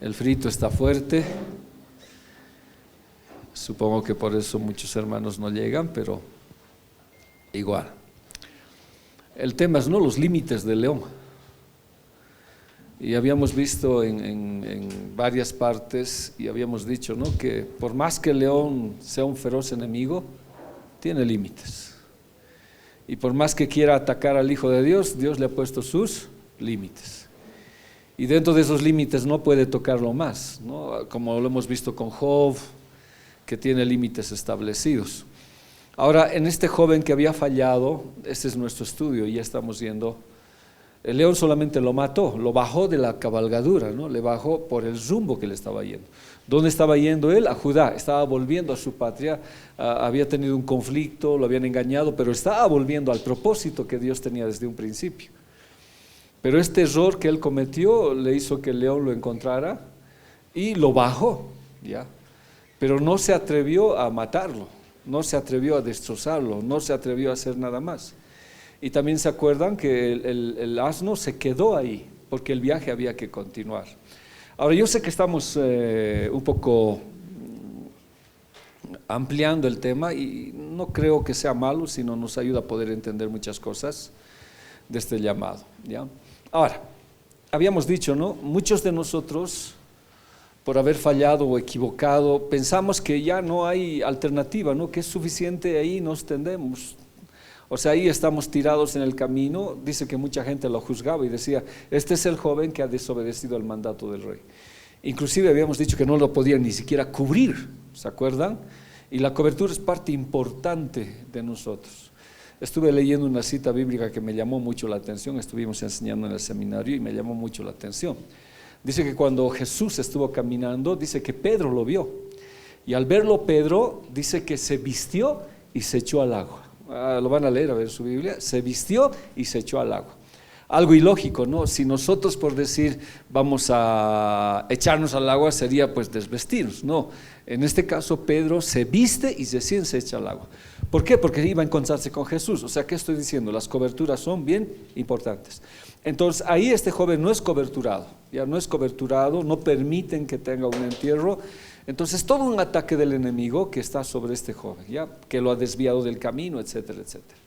El frito está fuerte. Supongo que por eso muchos hermanos no llegan, pero igual. El tema es no los límites del león. Y habíamos visto en varias partes y habíamos dicho, ¿no?, que por más que el león sea un feroz enemigo, tiene límites. Y por más que quiera atacar al Hijo de Dios, Dios le ha puesto sus límites. Y dentro de esos límites no puede tocarlo más, ¿no?, como lo hemos visto con Job, que tiene límites establecidos. Ahora, en este joven que había fallado, este es nuestro estudio y ya estamos yendo. El león solamente lo mató, lo bajó de la cabalgadura, ¿no? Le bajó por el rumbo que le estaba yendo. ¿Dónde estaba yendo él? A Judá, estaba volviendo a su patria, había tenido un conflicto, lo habían engañado, pero estaba volviendo al propósito que Dios tenía desde un principio. Pero este error que él cometió le hizo que el león lo encontrara y lo bajó, ¿ya? Pero no se atrevió a matarlo, no se atrevió a destrozarlo, no se atrevió a hacer nada más. Y también se acuerdan que el asno se quedó ahí, porque el viaje había que continuar. Ahora, yo sé que estamos un poco ampliando el tema y no creo que sea malo, sino nos ayuda a poder entender muchas cosas de este llamado, ¿ya? Ahora, habíamos dicho, ¿no?, muchos de nosotros, por haber fallado o equivocado, pensamos que ya no hay alternativa, ¿no?, que es suficiente, ahí nos tendemos. O sea, ahí estamos tirados en el camino. Dice que mucha gente lo juzgaba y decía, este es el joven que ha desobedecido el mandato del rey. Inclusive habíamos dicho que no lo podían ni siquiera cubrir, ¿se acuerdan? Y la cobertura es parte importante de nosotros. Estuve leyendo una cita bíblica que me llamó mucho la atención, estuvimos enseñando en el seminario y me llamó mucho la atención. Dice que cuando Jesús estuvo caminando, dice que Pedro lo vio. Y al verlo Pedro, dice que se vistió y se echó al agua. Lo van a leer a ver su Biblia. Se vistió y se echó al agua. Algo ilógico, ¿no? Si nosotros por decir vamos a echarnos al agua sería pues desvestirnos. No, en este caso Pedro se viste y recién se echa al agua. ¿Por qué? Porque iba a encontrarse con Jesús. O sea, ¿qué estoy diciendo? Las coberturas son bien importantes. Entonces ahí este joven no es coberturado, ya no es coberturado, no permiten que tenga un entierro. Entonces todo un ataque del enemigo que está sobre este joven, ya que lo ha desviado del camino, etcétera, etcétera.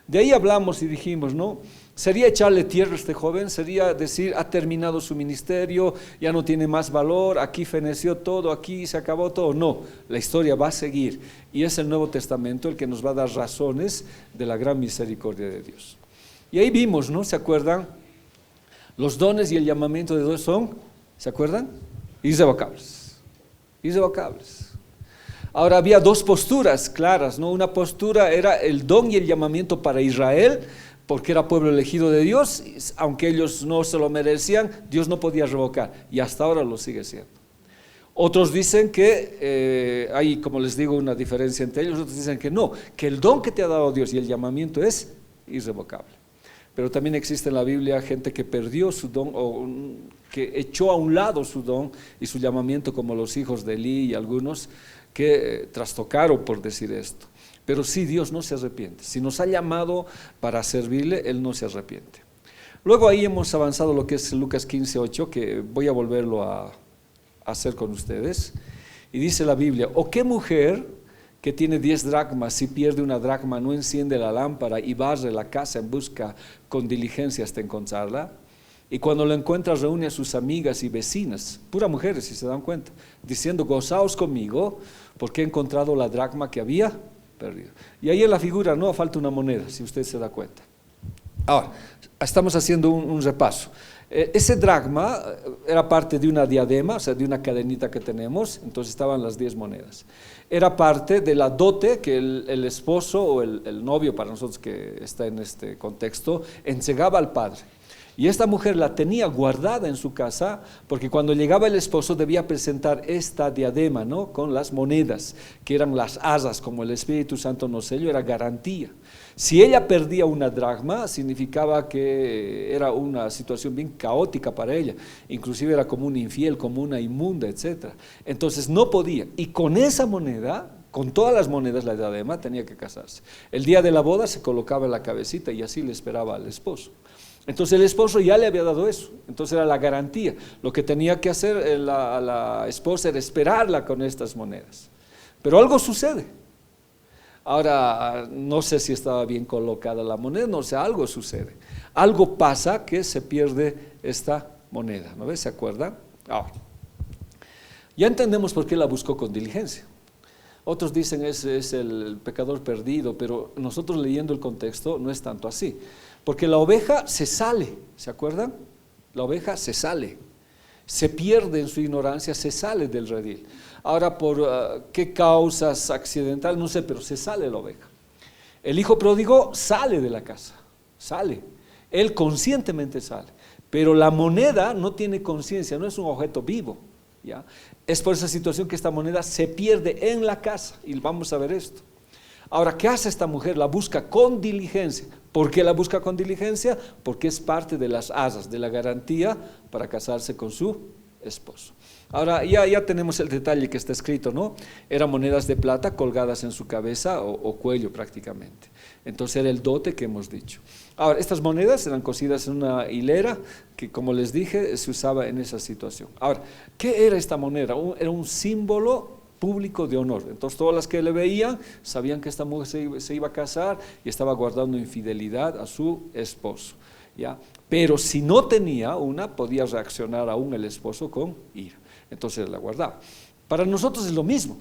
De ahí hablamos y dijimos, ¿no?, sería echarle tierra a este joven, sería decir, ha terminado su ministerio, ya no tiene más valor, aquí feneció todo, aquí se acabó todo. No, la historia va a seguir y es el Nuevo Testamento el que nos va a dar razones de la gran misericordia de Dios. Y ahí vimos, ¿no?, ¿se acuerdan? Los dones y el llamamiento de Dios son, ¿se acuerdan?, irrevocables, irrevocables. Ahora había dos posturas claras, ¿no? Una postura era el don y el llamamiento para Israel, porque era pueblo elegido de Dios, aunque ellos no se lo merecían, Dios no podía revocar, y hasta ahora lo sigue siendo. Otros dicen que hay, como les digo, una diferencia entre ellos. Otros dicen que no, que el don que te ha dado Dios y el llamamiento es irrevocable. Pero también existe en la Biblia gente que perdió su don o que echó a un lado su don y su llamamiento, como los hijos de Elí y algunos que trastocaron por decir esto. Pero sí, Dios no se arrepiente. Si nos ha llamado para servirle, Él no se arrepiente. Luego ahí hemos avanzado lo que es Lucas 15:8, que voy a volverlo a hacer con ustedes. Y dice la Biblia, ¿o qué mujer que tiene 10 dracmas, si pierde una dracma, no enciende la lámpara y barre la casa en busca con diligencia hasta encontrarla? Y cuando lo encuentra reúne a sus amigas y vecinas, puras mujeres si se dan cuenta, diciendo, gozaos conmigo porque he encontrado la dracma que había perdido. Y ahí en la figura no falta una moneda, si usted se da cuenta. Ahora, estamos haciendo un repaso. Ese dracma era parte de una diadema, o sea, de una cadenita que tenemos, entonces estaban las 10 monedas. Era parte de la dote que el esposo o el novio, para nosotros que está en este contexto, entregaba al padre. Y esta mujer la tenía guardada en su casa porque cuando llegaba el esposo debía presentar esta diadema, ¿no?, con las monedas, que eran las arras, como el Espíritu Santo nos selló, era garantía. Si ella perdía una dracma, significaba que era una situación bien caótica para ella, inclusive era como un infiel, como una inmunda, etc. Entonces no podía, y con esa moneda, con todas las monedas, la diadema, tenía que casarse. El día de la boda se colocaba en la cabecita y así le esperaba al esposo. Entonces el esposo ya le había dado eso, entonces era la garantía. Lo que tenía que hacer la esposa era esperarla con estas monedas. Pero algo sucede. Ahora, no sé si estaba bien colocada la moneda, no sé, algo sucede. Algo pasa que se pierde esta moneda, ¿no ves? ¿Se acuerdan? Ahora, ya entendemos por qué la buscó con diligencia. Otros dicen es el pecador perdido, pero nosotros leyendo el contexto no es tanto así. Porque la oveja se sale, ¿se acuerdan? La oveja se sale, se pierde en su ignorancia, se sale del redil. Ahora, por qué causas accidentales, no sé, pero se sale la oveja. El hijo pródigo sale de la casa, sale. Él conscientemente sale. Pero la moneda no tiene conciencia, no es un objeto vivo, ¿ya? Es por esa situación que esta moneda se pierde en la casa, y vamos a ver esto. Ahora, ¿qué hace esta mujer? La busca con diligencia. ¿Por qué la busca con diligencia? Porque es parte de las asas, de la garantía para casarse con su esposo. Ahora, ya tenemos el detalle que está escrito, ¿no? Eran monedas de plata colgadas en su cabeza o cuello prácticamente. Entonces era el dote que hemos dicho. Ahora, estas monedas eran cosidas en una hilera que, como les dije, se usaba en esa situación. Ahora, ¿qué era esta moneda? Era un símbolo público de honor. Entonces todas las que le veían sabían que esta mujer se iba a casar y estaba guardando infidelidad a su esposo, ¿ya? Pero si no tenía una, podía reaccionar aún el esposo con ira. Entonces la guardaba. Para nosotros es lo mismo.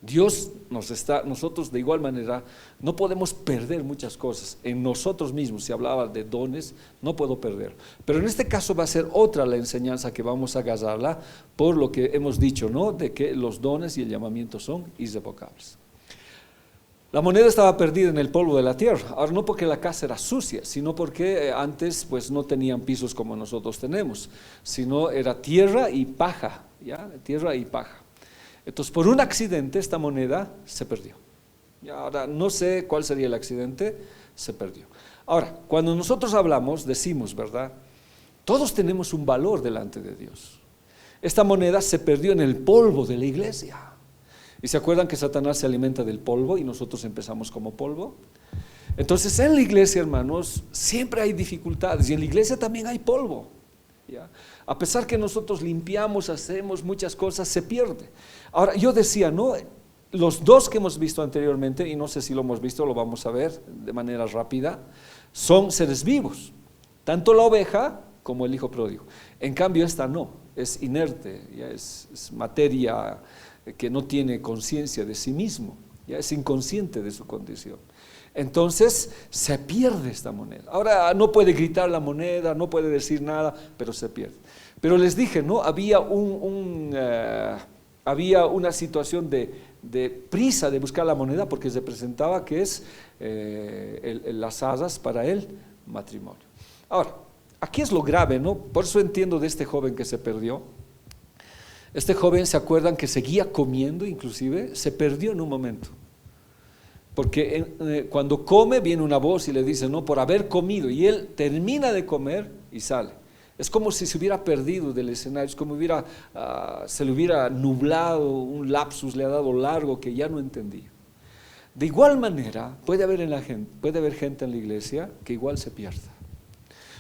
Dios nosotros de igual manera no podemos perder muchas cosas en nosotros mismos. Si hablaba de dones, no puedo perder. Pero en este caso va a ser otra la enseñanza que vamos a agarrarla por lo que hemos dicho, ¿no? De que los dones y el llamamiento son irrevocables. La moneda estaba perdida en el polvo de la tierra. Ahora, no porque la casa era sucia, sino porque antes pues no tenían pisos como nosotros tenemos, sino era tierra y paja, ¿ya? Tierra y paja. Entonces, por un accidente, esta moneda se perdió. Y ahora, no sé cuál sería el accidente, se perdió. Ahora, cuando nosotros hablamos, decimos, ¿verdad? Todos tenemos un valor delante de Dios. Esta moneda se perdió en el polvo de la iglesia. ¿Y se acuerdan que Satanás se alimenta del polvo y nosotros empezamos como polvo? Entonces, en la iglesia, hermanos, siempre hay dificultades y en la iglesia también hay polvo, ¿ya? A pesar que nosotros limpiamos, hacemos muchas cosas, se pierde. Ahora, yo decía, ¿no? Los dos que hemos visto anteriormente, y no sé si lo hemos visto, lo vamos a ver de manera rápida, son seres vivos, tanto la oveja como el hijo pródigo. En cambio, esta no, es inerte, ya es materia que no tiene conciencia de sí mismo, ya es inconsciente de su condición. Entonces se pierde esta moneda. Ahora no puede gritar la moneda, no puede decir nada, pero se pierde. Pero les dije, ¿no? Había una situación de prisa de buscar la moneda porque se presentaba que es las asas para el matrimonio. Ahora, aquí es lo grave, ¿no? Por eso entiendo de este joven que se perdió. Este joven, ¿se acuerdan que seguía comiendo inclusive? Se perdió en un momento. Porque cuando come viene una voz y le dice, no, por haber comido, y él termina de comer y sale. Es como si se hubiera perdido del escenario, es como se le hubiera nublado, un lapsus le ha dado largo que ya no entendía. De igual manera, puede haber gente en la iglesia que igual se pierda.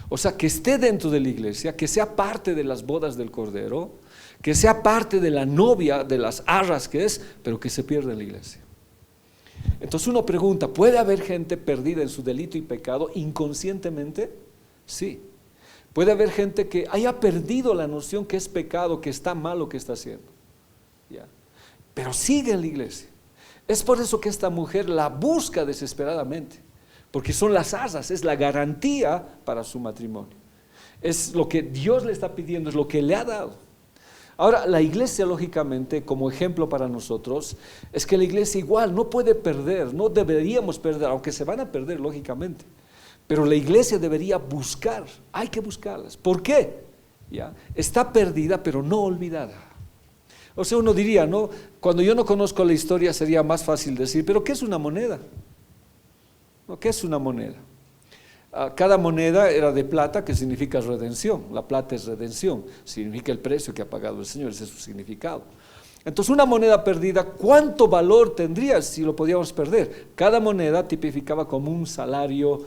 O sea, que esté dentro de la iglesia, que sea parte de las bodas del Cordero, que sea parte de la novia, de las arras que es, pero que se pierda en la iglesia. Entonces uno pregunta, ¿puede haber gente perdida en su delito y pecado inconscientemente? Sí. Puede haber gente que haya perdido la noción que es pecado, que está mal lo que está haciendo, ¿ya? Pero sigue en la iglesia. Es por eso que esta mujer la busca desesperadamente, porque son las asas, es la garantía para su matrimonio. Es lo que Dios le está pidiendo, es lo que le ha dado. Ahora, la iglesia, lógicamente, como ejemplo para nosotros, es que la iglesia igual no puede perder, no deberíamos perder, aunque se van a perder, lógicamente. Pero la iglesia debería buscar, hay que buscarlas. ¿Por qué? ¿Ya? Está perdida, pero no olvidada. O sea, uno diría, ¿no? Cuando yo no conozco la historia sería más fácil decir, ¿pero qué es una moneda? ¿No? ¿Qué es una moneda? Cada moneda era de plata, que significa redención. La plata es redención, significa el precio que ha pagado el Señor, ese es su significado. Entonces, una moneda perdida, ¿cuánto valor tendría si lo podíamos perder? Cada moneda tipificaba como un salario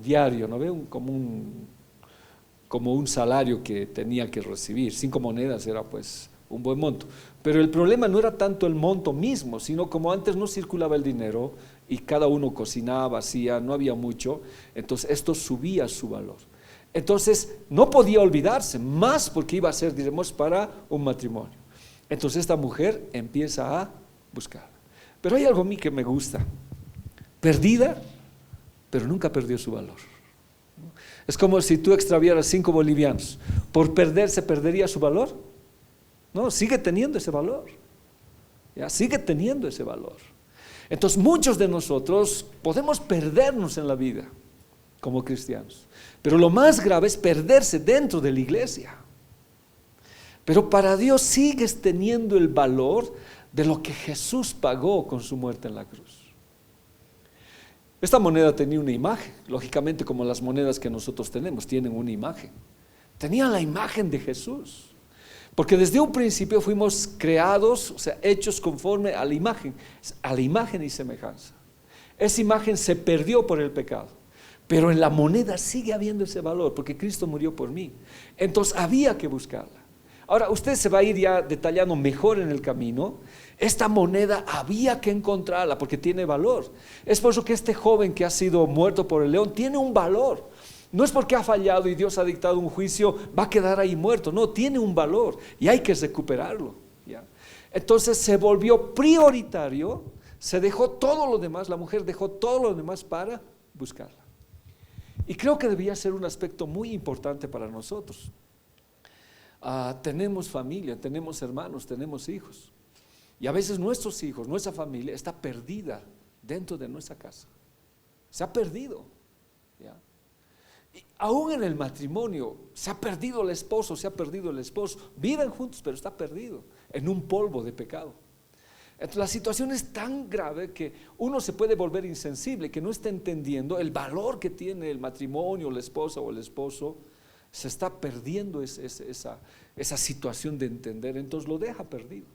diario, ¿no ve? Como un salario que tenía que recibir. 5 monedas era pues un buen monto. Pero el problema no era tanto el monto mismo, sino como antes no circulaba el dinero y cada uno cocinaba, hacía, no había mucho, entonces esto subía su valor. Entonces no podía olvidarse, más porque iba a ser, diremos, para un matrimonio. Entonces esta mujer empieza a buscar. Pero hay algo a mí que me gusta. Perdida, pero nunca perdió su valor. Es como si tú extraviaras 5 bolivianos. ¿Por perderse perdería su valor? No, sigue teniendo ese valor. ¿Ya? Sigue teniendo ese valor. Entonces muchos de nosotros podemos perdernos en la vida como cristianos. Pero lo más grave es perderse dentro de la iglesia. Pero para Dios sigues teniendo el valor de lo que Jesús pagó con su muerte en la cruz. Esta moneda tenía una imagen, lógicamente como las monedas que nosotros tenemos, tienen una imagen. Tenía la imagen de Jesús, porque desde un principio fuimos creados, o sea, hechos conforme a la imagen y semejanza. Esa imagen se perdió por el pecado, pero en la moneda sigue habiendo ese valor, porque Cristo murió por mí. Entonces había que buscarla. Ahora usted se va a ir ya detallando mejor en el camino. Esta moneda había que encontrarla porque tiene valor. Es por eso que este joven que ha sido muerto por el león tiene un valor. No es porque ha fallado y Dios ha dictado un juicio, va a quedar ahí muerto. No, tiene un valor y hay que recuperarlo, ¿ya? Entonces se volvió prioritario, se dejó todo lo demás, la mujer dejó todo lo demás para buscarla. Y creo que debía ser un aspecto muy importante para nosotros. Tenemos familia, tenemos hermanos, tenemos hijos. Y a veces nuestros hijos, nuestra familia está perdida dentro de nuestra casa. Se ha perdido, ¿ya? Y aún en el matrimonio se ha perdido el esposo, se ha perdido el esposo. Viven juntos, pero está perdido en un polvo de pecado. Entonces la situación es tan grave que uno se puede volver insensible, que no está entendiendo el valor que tiene el matrimonio, la esposa o el esposo. Se está perdiendo esa situación de entender, entonces lo deja perdido.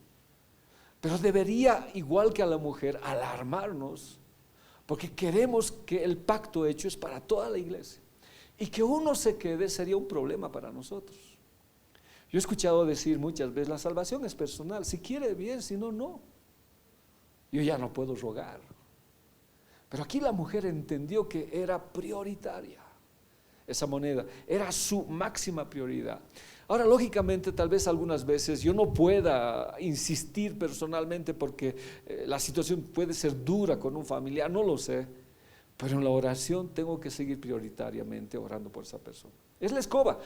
Pero debería, igual que a la mujer, alarmarnos, porque queremos que el pacto hecho es para toda la iglesia, y que uno se quede sería un problema para nosotros. Yo he escuchado decir muchas veces, la salvación es personal, si quiere bien, si no, no. Yo ya no puedo rogar. Pero aquí la mujer entendió que era prioritaria. Esa moneda era su máxima prioridad. Ahora, lógicamente, tal vez algunas veces yo no pueda insistir personalmente porque la situación puede ser dura con un familiar, no lo sé, pero en la oración tengo que seguir prioritariamente orando por esa persona. Es la escoba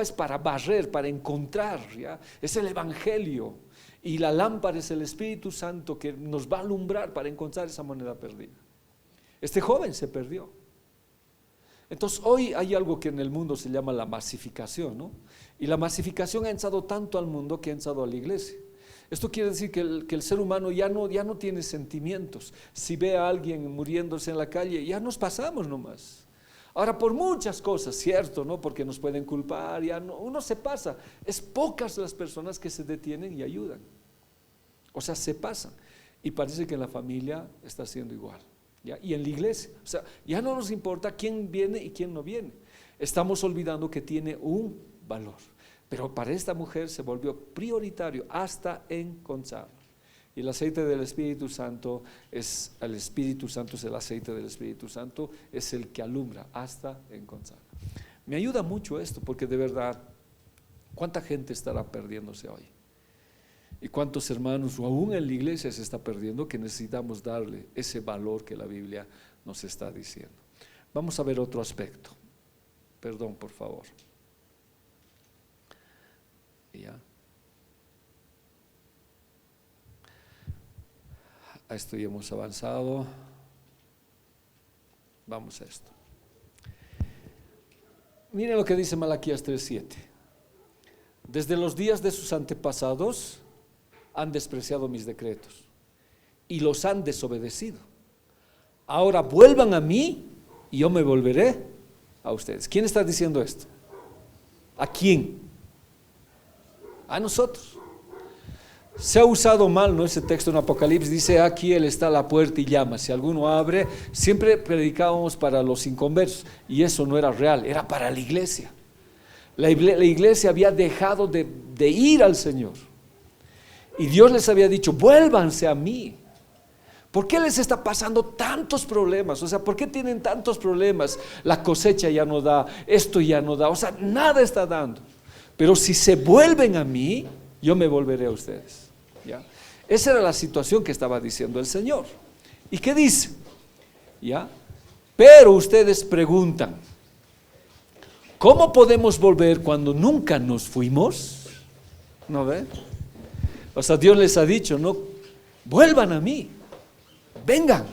es para barrer, para encontrar, ¿ya? Es el evangelio, y la lámpara es el Espíritu Santo que nos va a alumbrar para encontrar esa moneda perdida. Este joven se perdió. Entonces hoy hay algo que en el mundo se llama la masificación, ¿no? Y la masificación ha entrado tanto al mundo que ha entrado a la iglesia. Esto quiere decir que el ser humano ya no tiene sentimientos. Si ve a alguien muriéndose en la calle, ya nos pasamos nomás. Ahora, por muchas cosas, cierto, ¿no? Porque nos pueden culpar, uno se pasa. Es pocas las personas que se detienen y ayudan. O sea, se pasan. Y parece que en la familia está siendo igual. ¿Ya? Y en la iglesia, o sea, ya no nos importa quién viene y quién no viene. Estamos olvidando que tiene un valor. Pero para esta mujer se volvió prioritario hasta encontrarlo. Y el aceite del Espíritu Santo es el aceite del Espíritu Santo, es el que alumbra hasta encontrarlo. Me ayuda mucho esto porque de verdad, ¿cuánta gente estará perdiéndose hoy? Y cuántos hermanos, o aún en la iglesia, se está perdiendo, que necesitamos darle ese valor que la Biblia nos está diciendo. Vamos a ver otro aspecto. Perdón, por favor. ¿Ya? A esto ya hemos avanzado. Vamos a esto. Miren lo que dice Malaquías 3:7. Desde los días de sus antepasados han despreciado mis decretos y los han desobedecido. Ahora vuelvan a mí y yo me volveré a ustedes. ¿Quién está diciendo esto? ¿A quién? A nosotros. Se ha usado mal, ¿no? Ese texto en Apocalipsis dice: aquí Él está a la puerta y llama, si alguno abre. Siempre predicábamos para los inconversos, y eso no era real, era para la iglesia. La iglesia había dejado de ir al Señor, y Dios les había dicho: vuélvanse a mí. ¿Por qué les está pasando tantos problemas? O sea, ¿por qué tienen tantos problemas? La cosecha ya no da, esto ya no da, o sea, nada está dando. Pero si se vuelven a mí, yo me volveré a ustedes. ¿Ya? Esa era la situación que estaba diciendo el Señor. ¿Y qué dice? ¿Ya? Pero ustedes preguntan: ¿cómo podemos volver cuando nunca nos fuimos? ¿No ve? O sea, Dios les ha dicho: no, vuelvan a mí, vengan.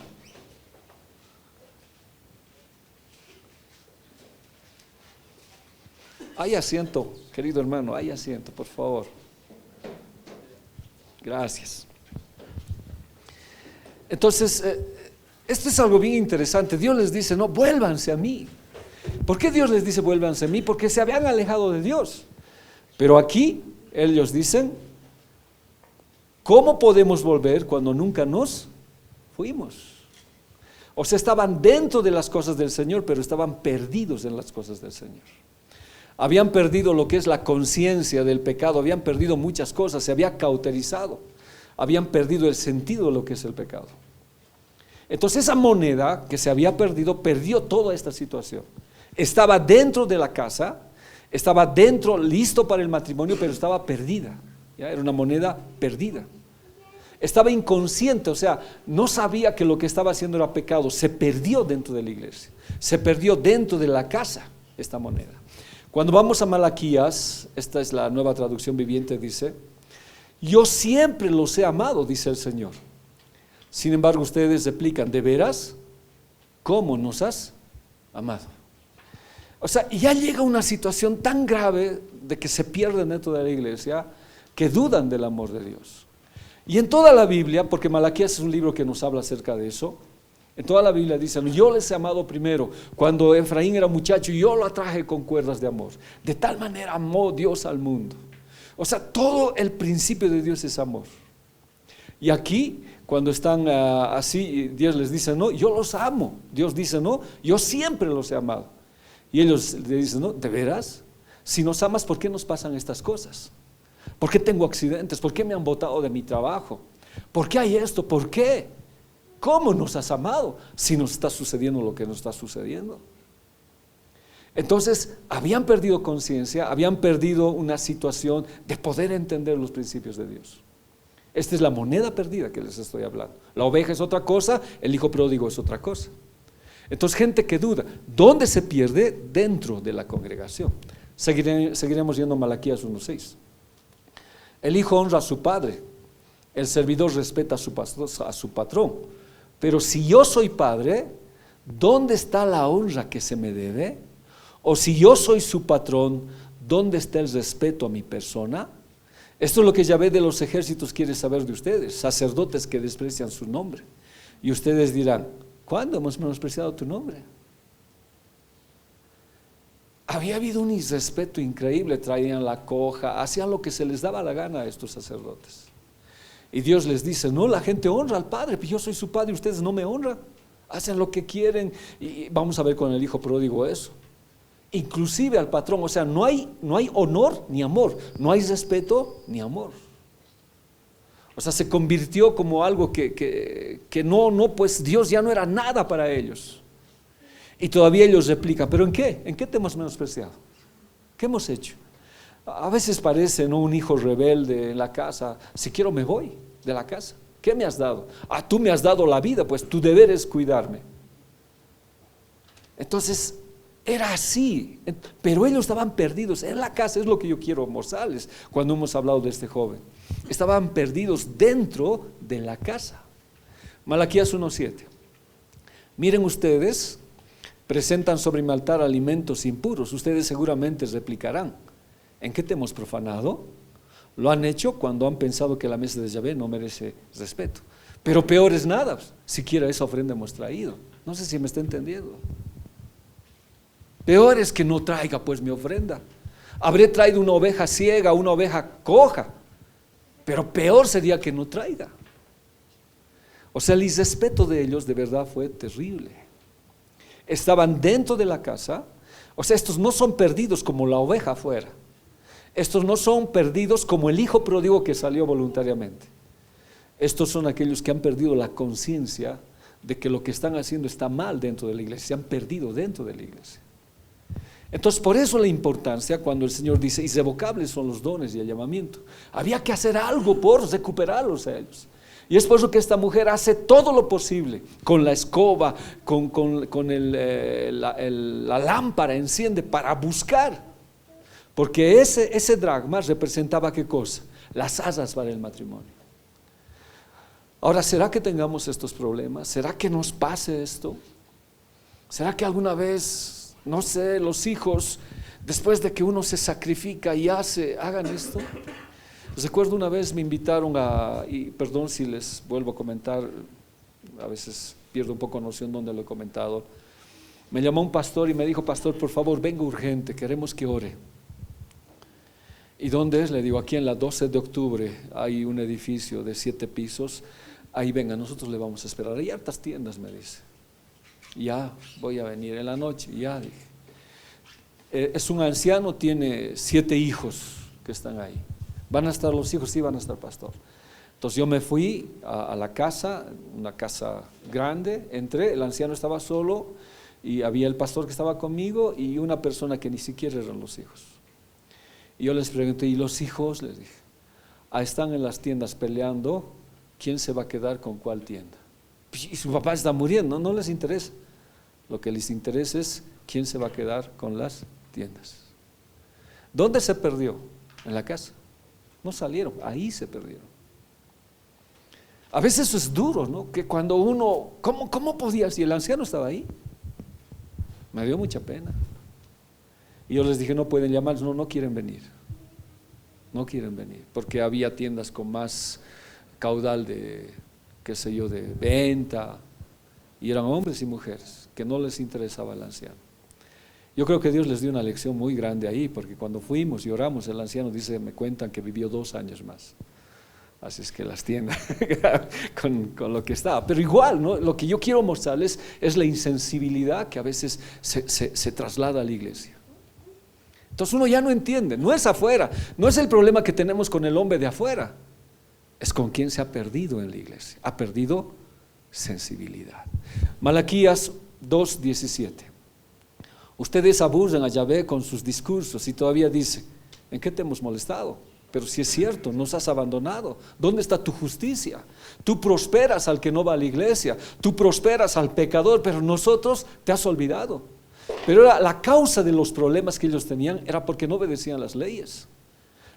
Hay asiento, querido hermano, hay asiento, por favor. Gracias. Entonces, esto es algo bien interesante. Dios les dice: no, vuélvanse a mí. ¿Por qué Dios les dice vuélvanse a mí? Porque se habían alejado de Dios. Pero aquí ellos dicen: ¿cómo podemos volver cuando nunca nos fuimos? O sea, estaban dentro de las cosas del Señor, pero estaban perdidos en las cosas del Señor. Habían perdido lo que es la conciencia del pecado, habían perdido muchas cosas, se había cauterizado, habían perdido el sentido de lo que es el pecado. Entonces esa moneda que se había perdido, perdió toda esta situación. Estaba dentro de la casa, estaba dentro, listo para el matrimonio, pero estaba perdida. ¿Ya? Era una moneda perdida. Estaba inconsciente, o sea, no sabía que lo que estaba haciendo era pecado. Se perdió dentro de la iglesia, se perdió dentro de la casa esta moneda. Cuando vamos a Malaquías, esta es la Nueva Traducción Viviente, dice: yo siempre los he amado, dice el Señor. Sin embargo, ustedes replican: ¿de veras? ¿Cómo nos has amado? O sea, ya llega una situación tan grave de que se pierden dentro de la iglesia, que dudan del amor de Dios. Y en toda la Biblia, porque Malaquías es un libro que nos habla acerca de eso, en toda la Biblia dicen: yo les he amado primero. Cuando Efraín era muchacho, yo lo atraje con cuerdas de amor. De tal manera amó Dios al mundo. O sea, todo el principio de Dios es amor. Y aquí, cuando están así, Dios les dice: no, yo los amo. Dios dice: no, yo siempre los he amado. Y ellos le dicen: no, ¿de veras? Si nos amas, ¿por qué nos pasan estas cosas? ¿Por qué tengo accidentes? ¿Por qué me han botado de mi trabajo? ¿Por qué hay esto? ¿Por qué? ¿Cómo nos has amado si nos está sucediendo lo que nos está sucediendo? Entonces, habían perdido conciencia, habían perdido una situación de poder entender los principios de Dios. Esta es la moneda perdida que les estoy hablando. La oveja es otra cosa, el hijo pródigo es otra cosa. Entonces, gente que duda, ¿dónde se pierde? Dentro de la congregación. Seguiremos yendo a Malaquías 1:6. El hijo honra a su padre, el servidor respeta a su patrón. Pero si yo soy padre, ¿dónde está la honra que se me debe? O si yo soy su patrón, ¿dónde está el respeto a mi persona? Esto es lo que Yahvé de los ejércitos quiere saber de ustedes, sacerdotes que desprecian su nombre. Y ustedes dirán: ¿cuándo hemos menospreciado tu nombre? Había habido un irrespeto increíble, traían la coja, hacían lo que se les daba la gana a estos sacerdotes. Y Dios les dice: no, la gente honra al Padre, pero yo soy su Padre y ustedes no me honran, hacen lo que quieren. Y vamos a ver con el hijo pródigo eso. Inclusive al patrón, o sea, no hay honor ni amor, no hay respeto ni amor. O sea, se convirtió como algo que no, pues Dios ya no era nada para ellos. Y todavía ellos replican: ¿pero en qué? ¿En qué te hemos menospreciado? ¿Qué hemos hecho? A veces parece, ¿no?, un hijo rebelde en la casa: si quiero me voy de la casa. ¿Qué me has dado? Tú me has dado la vida, pues tu deber es cuidarme. Entonces, era así, pero ellos estaban perdidos en la casa. Es lo que yo quiero mostrarles cuando hemos hablado de este joven. Estaban perdidos dentro de la casa. Malaquías 1:7. Miren ustedes, presentan sobre mi altar alimentos impuros. Ustedes seguramente replicarán: ¿en qué te hemos profanado? Lo han hecho cuando han pensado que la mesa de Yahvé no merece respeto. Pero peor es nada, siquiera esa ofrenda hemos traído. No sé si me está entendiendo. Peor es que no traiga pues mi ofrenda. Habré traído una oveja ciega, una oveja coja, pero peor sería que no traiga. O sea, el irrespeto de ellos de verdad fue terrible. Estaban dentro de la casa, o sea, estos no son perdidos como la oveja afuera. Estos no son perdidos como el hijo pródigo que salió voluntariamente. Estos son aquellos que han perdido la conciencia de que lo que están haciendo está mal dentro de la iglesia, se han perdido dentro de la iglesia. Entonces, por eso la importancia cuando el Señor dice, irrevocables son los dones y el llamamiento. Había que hacer algo por recuperarlos a ellos. Y es por eso que esta mujer hace todo lo posible, con la escoba, con la lámpara, enciende para buscar. Porque ese dracma representaba ¿qué cosa? Las arras para el matrimonio. Ahora, ¿será que tengamos estos problemas? ¿Será que nos pase esto? ¿Será que alguna vez, no sé, los hijos, después de que uno se sacrifica y hagan esto? Recuerdo una vez me invitaron y perdón si les vuelvo a comentar, a veces pierdo un poco noción donde lo he comentado. Me llamó un pastor y me dijo, pastor, por favor, venga urgente, queremos que ore. ¿Y dónde es? Le digo, aquí en la 12 de octubre hay un edificio de 7 pisos, ahí venga, nosotros le vamos a esperar. Hay hartas tiendas, me dice. Ya, voy a venir en la noche, ya dije. Es un anciano, tiene 7 hijos que están ahí. ¿Van a estar los hijos? Sí, van a estar, pastor. Entonces yo me fui a la casa, una casa grande, entré, el anciano estaba solo y había el pastor que estaba conmigo y una persona que ni siquiera eran los hijos. Y yo les pregunté, ¿y los hijos? Les dije, están en las tiendas peleando, ¿quién se va a quedar con cuál tienda? Y su papá está muriendo, no les interesa. Lo que les interesa es quién se va a quedar con las tiendas. ¿Dónde se perdió? En la casa. No salieron, ahí se perdieron. A veces eso es duro, ¿no? Que cuando uno, ¿cómo podía? Si el anciano estaba ahí, me dio mucha pena. Y yo les dije, no pueden llamarlos, no quieren venir. No quieren venir, porque había tiendas con más caudal de, qué sé yo, de venta, y eran hombres y mujeres que no les interesaba el anciano. Yo creo que Dios les dio una lección muy grande ahí, porque cuando fuimos y oramos, el anciano dice, me cuentan que vivió 2 años más. Así es que las tiendas con lo que estaba. Pero igual, ¿no? Lo que yo quiero mostrarles es la insensibilidad que a veces se traslada a la iglesia. Entonces uno ya no entiende, no es afuera, no es el problema que tenemos con el hombre de afuera, es con quien se ha perdido en la iglesia, ha perdido sensibilidad. Malaquías 2:17. Ustedes aburren a Yahvé con sus discursos y todavía dice, ¿en qué te hemos molestado? Pero si es cierto, nos has abandonado. ¿Dónde está tu justicia? Tú prosperas al que no va a la iglesia, tú prosperas al pecador, pero nosotros te has olvidado. Pero la causa de los problemas que ellos tenían era porque no obedecían las leyes.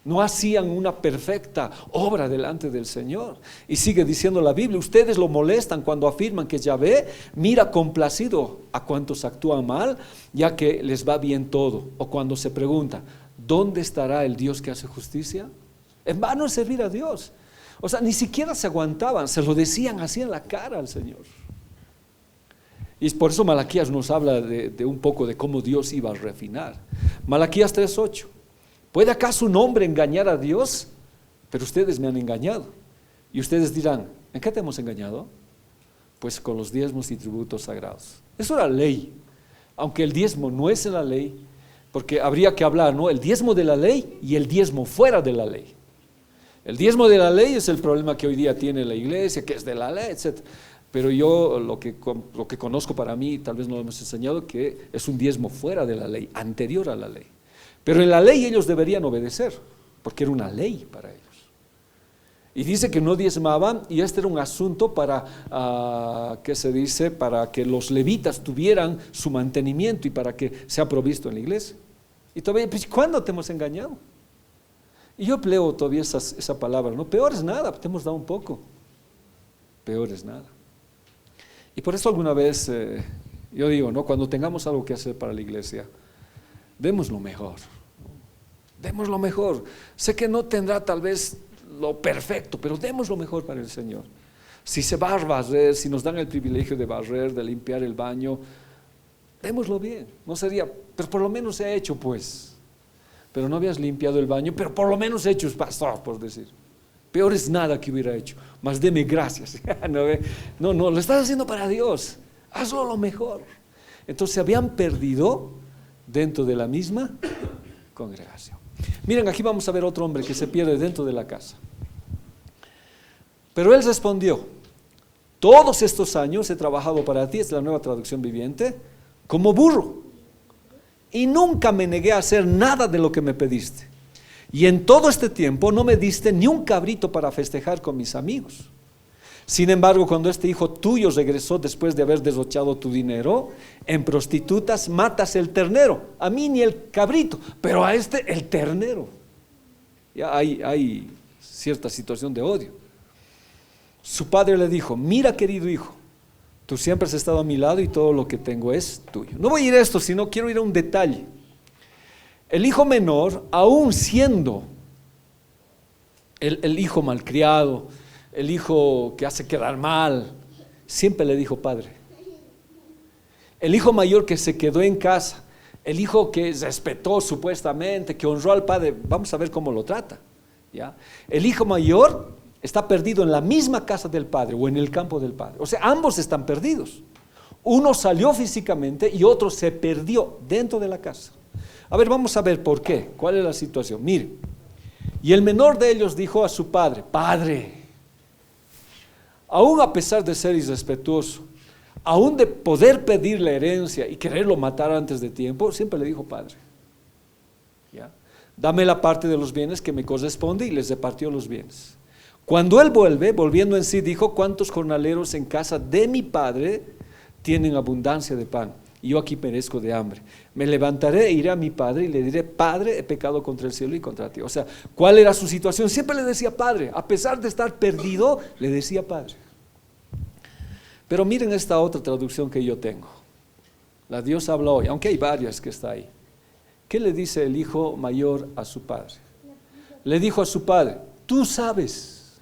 No hacían una perfecta obra delante del Señor. Y sigue diciendo la Biblia, ustedes lo molestan cuando afirman que Yahvé mira complacido a cuantos actúan mal, ya que les va bien todo. O cuando se pregunta, ¿dónde estará el Dios que hace justicia? En vano es servir a Dios. O sea, ni siquiera se aguantaban, se lo decían así en la cara al Señor. Y por eso Malaquías nos habla de un poco de cómo Dios iba a refinar. Malaquías 3:8. ¿Puede acaso un hombre engañar a Dios? Pero ustedes me han engañado. Y ustedes dirán, ¿en qué te hemos engañado? Pues con los diezmos y tributos sagrados. Eso era ley. Aunque el diezmo no es en la ley, porque habría que hablar, ¿no? El diezmo de la ley y el diezmo fuera de la ley. El diezmo de la ley es el problema que hoy día tiene la iglesia, que es de la ley, etc. Pero yo lo que conozco para mí, tal vez no lo hemos enseñado, que es un diezmo fuera de la ley, anterior a la ley. Pero en la ley ellos deberían obedecer, porque era una ley para ellos. Y dice que no diezmaban, y este era un asunto para, ¿qué se dice? Para que los levitas tuvieran su mantenimiento y para que sea provisto en la iglesia. Y todavía, pues, ¿cuándo te hemos engañado? Y yo leo todavía esa palabra, ¿no? Peor es nada, te hemos dado un poco. Peor es nada. Y por eso alguna vez, yo digo, ¿no? Cuando tengamos algo que hacer para la iglesia, demos lo mejor. Demos lo mejor. Sé que no tendrá tal vez lo perfecto, pero demos lo mejor para el Señor. Si se va a barrer, si nos dan el privilegio de barrer, de limpiar el baño, démoslo bien. No sería, pero por lo menos se ha hecho, pues. Pero no habías limpiado el baño, pero por lo menos hecho es pastor, por decir. Peor es nada que hubiera hecho, mas deme gracias. No, lo estás haciendo para Dios, hazlo lo mejor. Entonces se habían perdido dentro de la misma congregación. Miren, aquí vamos a ver otro hombre que se pierde dentro de la casa. Pero él respondió: todos estos años he trabajado para ti, es la Nueva Traducción Viviente, como burro, y nunca me negué a hacer nada de lo que me pediste. Y en todo este tiempo no me diste ni un cabrito para festejar con mis amigos. Sin embargo, cuando este hijo tuyo regresó después de haber derrochado tu dinero en prostitutas, matas el ternero. A mí ni el cabrito, pero a este el ternero. Ya hay cierta situación de odio. Su padre le dijo: mira, querido hijo, tú siempre has estado a mi lado y todo lo que tengo es tuyo. No voy a ir a esto, sino quiero ir a un detalle. El hijo menor, aún siendo el hijo malcriado, el hijo que hace quedar mal, siempre le dijo padre. El hijo mayor que se quedó en casa, el hijo que respetó supuestamente, que honró al padre, vamos a ver cómo lo trata, ¿ya? El hijo mayor está perdido en la misma casa del padre o en el campo del padre. O sea, ambos están perdidos. Uno salió físicamente y otro se perdió dentro de la casa. A ver, vamos a ver por qué, cuál es la situación. Mire, y el menor de ellos dijo a su padre: padre, aún a pesar de ser irrespetuoso, aún de poder pedir la herencia y quererlo matar antes de tiempo, siempre le dijo padre. ¿Ya? Dame la parte de los bienes que me corresponde, y les repartió los bienes. Cuando él volviendo en sí, dijo: ¿cuántos jornaleros en casa de mi padre tienen abundancia de pan? Y yo aquí perezco de hambre. Me levantaré e iré a mi padre y le diré: Padre, he pecado contra el cielo y contra ti. O sea, ¿cuál era su situación? Siempre le decía padre, a pesar de estar perdido, le decía padre. Pero miren esta otra traducción que yo tengo. La Dios habla hoy, aunque hay varias que está ahí. ¿Qué le dice el hijo mayor a su padre? Le dijo a su padre: tú sabes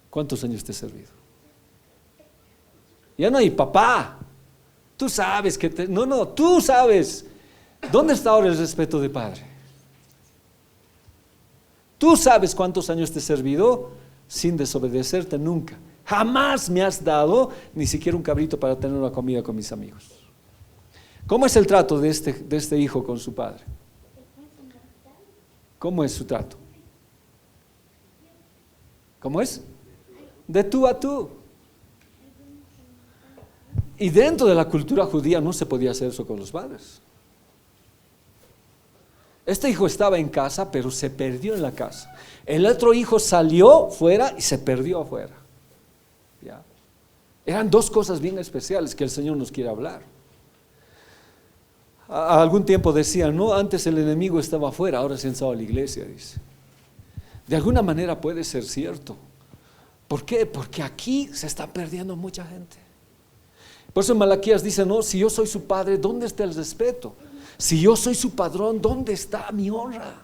cuántos años te he servido. Ya no hay papá. Tú sabes que tú sabes. ¿Dónde está ahora el respeto de padre? Tú sabes cuántos años te he servido sin desobedecerte nunca. Jamás me has dado ni siquiera un cabrito para tener una comida con mis amigos. ¿Cómo es el trato de este hijo con su padre? ¿Cómo es su trato? ¿Cómo es? De tú a tú. Y dentro de la cultura judía no se podía hacer eso con los padres. Este hijo estaba en casa, pero se perdió en la casa. El otro hijo salió fuera y se perdió afuera. ¿Ya? Eran dos cosas bien especiales que el Señor nos quiere hablar. A algún tiempo decían: no, antes el enemigo estaba afuera, ahora se ha entrado a la iglesia, dice. De alguna manera puede ser cierto. ¿Por qué? Porque aquí se está perdiendo mucha gente. Por eso en Malaquías dice: no, si yo soy su padre, ¿dónde está el respeto? Si yo soy su padrón, ¿dónde está mi honra?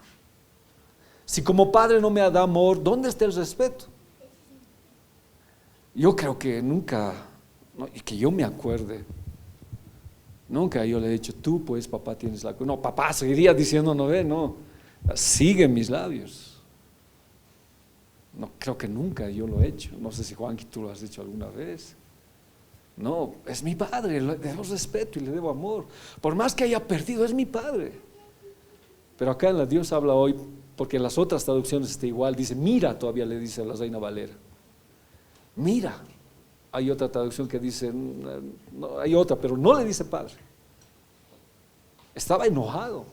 Si como padre no me da amor, ¿dónde está el respeto? Yo creo que nunca, y que yo me acuerde, nunca yo le he dicho: tú pues papá tienes la culpa. No, papá seguiría diciendo: no, sigue mis labios. No, creo que nunca yo lo he hecho. No sé si Juan, tú lo has dicho alguna vez. No, es mi padre, le debo respeto y le debo amor. Por más que haya perdido, es mi padre. Pero acá en la Dios habla hoy, porque en las otras traducciones está igual, dice: mira, todavía le dice a la Reina Valera. Mira. Hay otra traducción que dice, no, hay otra, pero no le dice padre. Estaba enojado.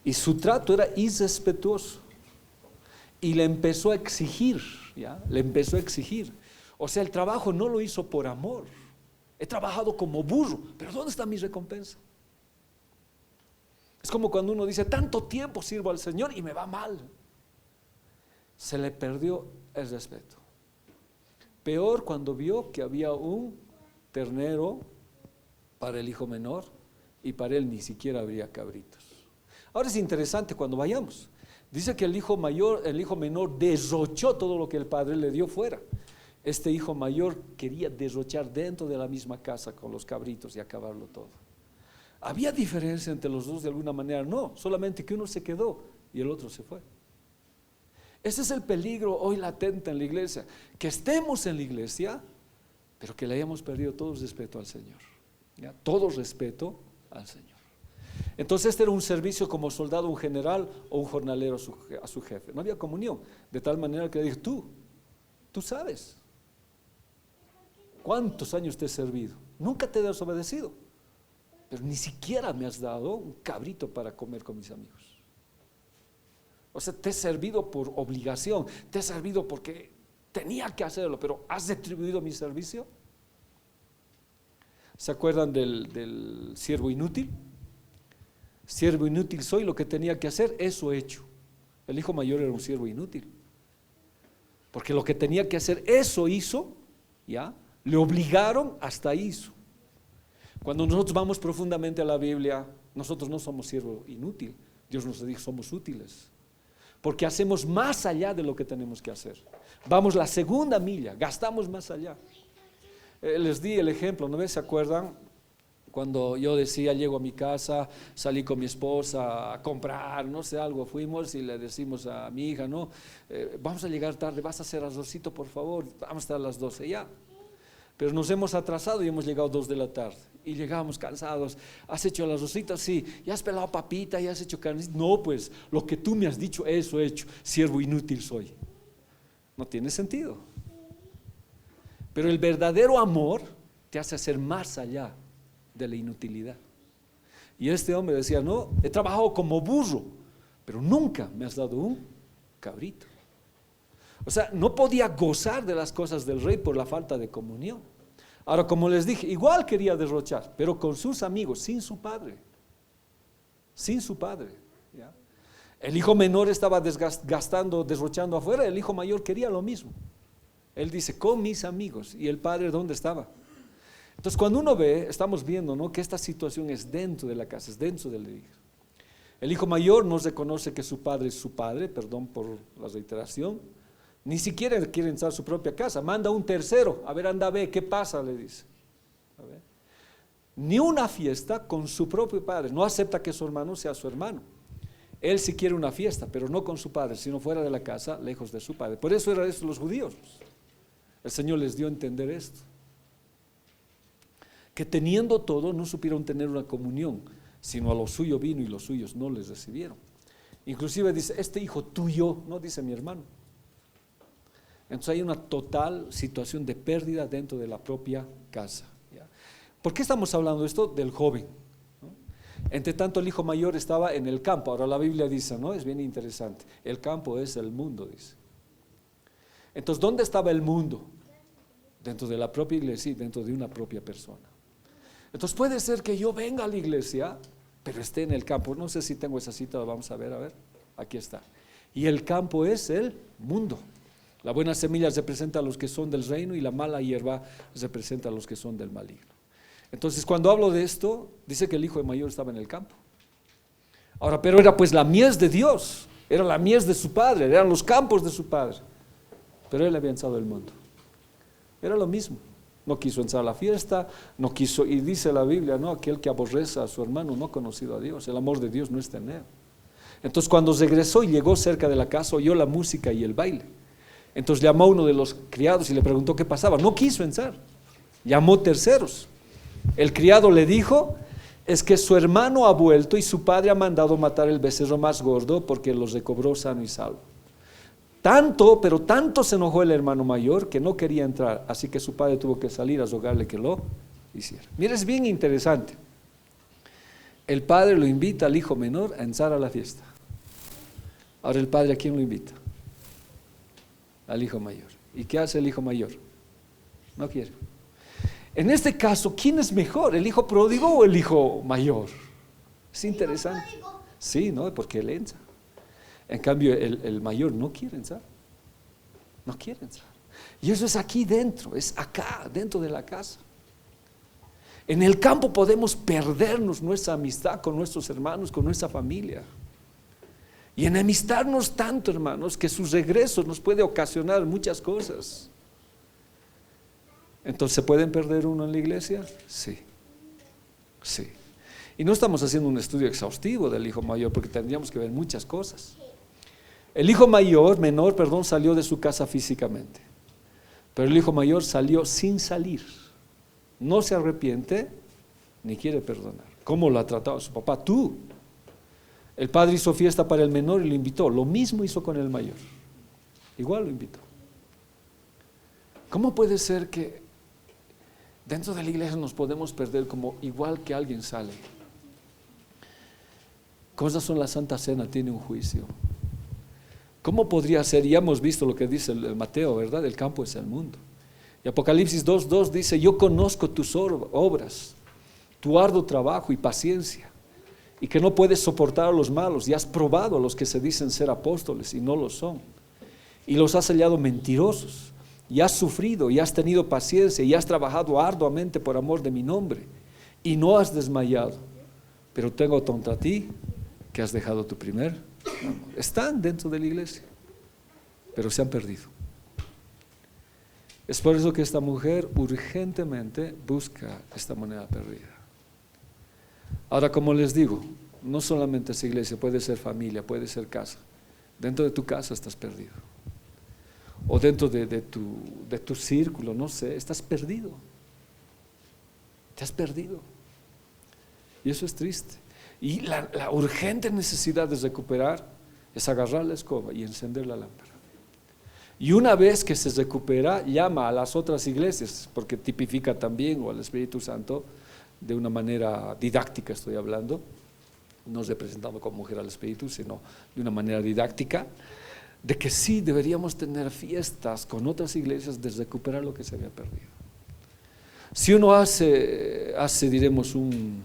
Y su trato era irrespetuoso. Y le empezó a exigir, ¿ya? Le empezó a exigir. O sea, el trabajo no lo hizo por amor. He trabajado como burro, pero ¿dónde está mi recompensa? Es como cuando uno dice: tanto tiempo sirvo al Señor y me va mal. Se le perdió el respeto. Peor cuando vio que había un ternero para el hijo menor y para él ni siquiera habría cabritos. Ahora es interesante cuando vayamos. Dice que el hijo menor derrochó todo lo que el padre le dio fuera. Este hijo mayor quería derrochar dentro de la misma casa con los cabritos y acabarlo todo. ¿Había diferencia entre los dos de alguna manera? No, solamente que uno se quedó y el otro se fue. Ese es el peligro hoy latente en la iglesia, que estemos en la iglesia, pero que le hayamos perdido todo respeto al Señor, ¿ya? Todo respeto al Señor. Entonces este era un servicio como soldado, un general o un jornalero a su jefe. No había comunión, de tal manera que le dije, tú sabes cuántos años te he servido, nunca te he desobedecido, pero ni siquiera me has dado un cabrito para comer con mis amigos. O sea, te he servido por obligación, te he servido porque tenía que hacerlo, pero ¿has retribuido mi servicio? ¿Se acuerdan del siervo inútil? Siervo inútil soy, lo que tenía que hacer, eso he hecho. El hijo mayor era un siervo inútil, porque lo que tenía que hacer, eso hizo, ¿ya? Le obligaron, hasta hizo. Cuando nosotros vamos profundamente a la Biblia, nosotros no somos siervo inútil. Dios nos dijo, somos útiles, porque hacemos más allá de lo que tenemos que hacer. Vamos la segunda milla, gastamos más allá. Les di el ejemplo, ¿no ves? ¿Se acuerdan? Cuando yo decía, llego a mi casa, salí con mi esposa a comprar, no sé, algo, fuimos y le decimos a mi hija, no, vamos a llegar tarde, vas a hacer arrocito, por favor, vamos a estar a las 12 ya. Pero nos hemos atrasado y hemos llegado 2 de la tarde y llegamos cansados. ¿Has hecho el arrocito? Sí. ¿Ya has pelado papita? ¿Ya has hecho carne? No, pues lo que tú me has dicho, eso he hecho. Siervo inútil soy. No tiene sentido. Pero el verdadero amor te hace hacer más allá de la inutilidad. Y este hombre decía, no, he trabajado como burro, pero nunca me has dado un cabrito. O sea, no podía gozar de las cosas del rey por la falta de comunión. Ahora, como les dije, igual quería derrochar, pero con sus amigos, sin su padre. Sin su padre, ¿ya? El hijo menor estaba gastando, derrochando afuera, el hijo mayor quería lo mismo. Él dice, con mis amigos. ¿Y el padre dónde estaba? Entonces, cuando uno ve, estamos viendo, ¿no?, que esta situación es dentro de la casa, es dentro del hijo. El hijo mayor no reconoce que su padre es su padre, perdón por la reiteración. Ni siquiera quiere entrar a su propia casa, manda un tercero, a ver, anda, ve, ¿qué pasa?, le dice. A ver. Ni una fiesta con su propio padre, no acepta que su hermano sea su hermano. Él sí quiere una fiesta, pero no con su padre, sino fuera de la casa, lejos de su padre. Por eso eran estos los judíos. El Señor les dio a entender esto, que teniendo todo no supieron tener una comunión, sino a lo suyo vino y los suyos no les recibieron. Inclusive dice, este hijo tuyo, no dice mi hermano. Entonces hay una total situación de pérdida dentro de la propia casa, ¿ya? ¿Por qué estamos hablando de esto? Del joven, ¿no? Entre tanto el hijo mayor estaba en el campo. Ahora la Biblia dice, ¿no?, es bien interesante, el campo es el mundo, dice. Entonces, ¿dónde estaba el mundo? Dentro de la propia iglesia y dentro de una propia persona. Entonces puede ser que yo venga a la iglesia, pero esté en el campo. No sé si tengo esa cita, vamos a ver, aquí está. Y el campo es el mundo. La buena semilla representa a los que son del reino y la mala hierba representa a los que son del maligno. Entonces, cuando hablo de esto, dice que el hijo mayor estaba en el campo. Ahora, pero era pues la mies de Dios, era la mies de su padre, eran los campos de su padre. Pero él había ensado el mundo. Era lo mismo. No quiso entrar a la fiesta, no quiso, y dice la Biblia, no, aquel que aborrece a su hermano no ha conocido a Dios. El amor de Dios no está en él. Entonces, cuando regresó y llegó cerca de la casa, oyó la música y el baile. Entonces llamó a uno de los criados y le preguntó qué pasaba. No quiso entrar, llamó terceros. El criado le dijo, es que su hermano ha vuelto y su padre ha mandado matar el becerro más gordo porque los recobró sano y salvo. Tanto, pero tanto se enojó el hermano mayor que no quería entrar, así que su padre tuvo que salir a rogarle que lo hiciera. Mira, es bien interesante. El padre lo invita al hijo menor a entrar a la fiesta. Ahora el padre, ¿a quién lo invita? Al hijo mayor. ¿Y qué hace el hijo mayor? No quiere. En este caso, ¿quién es mejor? ¿El hijo pródigo o el hijo mayor? Es interesante. Sí, ¿no? Porque él entra. En cambio, el mayor no quiere entrar. No quiere entrar. Y eso es aquí dentro, es acá, dentro de la casa. En el campo podemos perdernos nuestra amistad con nuestros hermanos, con nuestra familia. Y enemistarnos tanto, hermanos, que su regreso nos puede ocasionar muchas cosas. Entonces, ¿se pueden perder uno en la iglesia? Sí, sí. Y no estamos haciendo un estudio exhaustivo del hijo mayor, porque tendríamos que ver muchas cosas. El hijo menor, salió de su casa físicamente, pero el hijo mayor salió sin salir. No se arrepiente ni quiere perdonar. ¿Cómo lo ha tratado su papá? Tú. El padre hizo fiesta para el menor y lo invitó. Lo mismo hizo con el mayor. Igual lo invitó. ¿Cómo puede ser que dentro de la iglesia nos podemos perder como igual que alguien sale? Cosas son la Santa Cena, tiene un juicio. ¿Cómo podría ser? Ya hemos visto lo que dice el Mateo, ¿verdad? El campo es el mundo. Y Apocalipsis 2:2 dice, yo conozco tus obras, tu arduo trabajo y paciencia, y que no puedes soportar a los malos, y has probado a los que se dicen ser apóstoles y no lo son, y los has hallado mentirosos, y has sufrido, y has tenido paciencia, y has trabajado arduamente por amor de mi nombre, y no has desmayado. Pero tengo contra ti que has dejado tu primer amor. Están dentro de la iglesia, pero se han perdido. Es por eso que esta mujer urgentemente busca esta moneda perdida. Ahora, como les digo, no solamente es iglesia, puede ser familia, puede ser casa. Dentro de tu casa estás perdido. O dentro de tu círculo, no sé, estás perdido. Te has perdido. Y eso es triste. Y la urgente necesidad de recuperar es agarrar la escoba y encender la lámpara. Y una vez que se recupera, llama a las otras iglesias, porque tipifica también, o al Espíritu Santo, de una manera didáctica estoy hablando, no representando como mujer al Espíritu, sino de una manera didáctica, de que sí deberíamos tener fiestas con otras iglesias de recuperar lo que se había perdido. Si uno hace diremos, un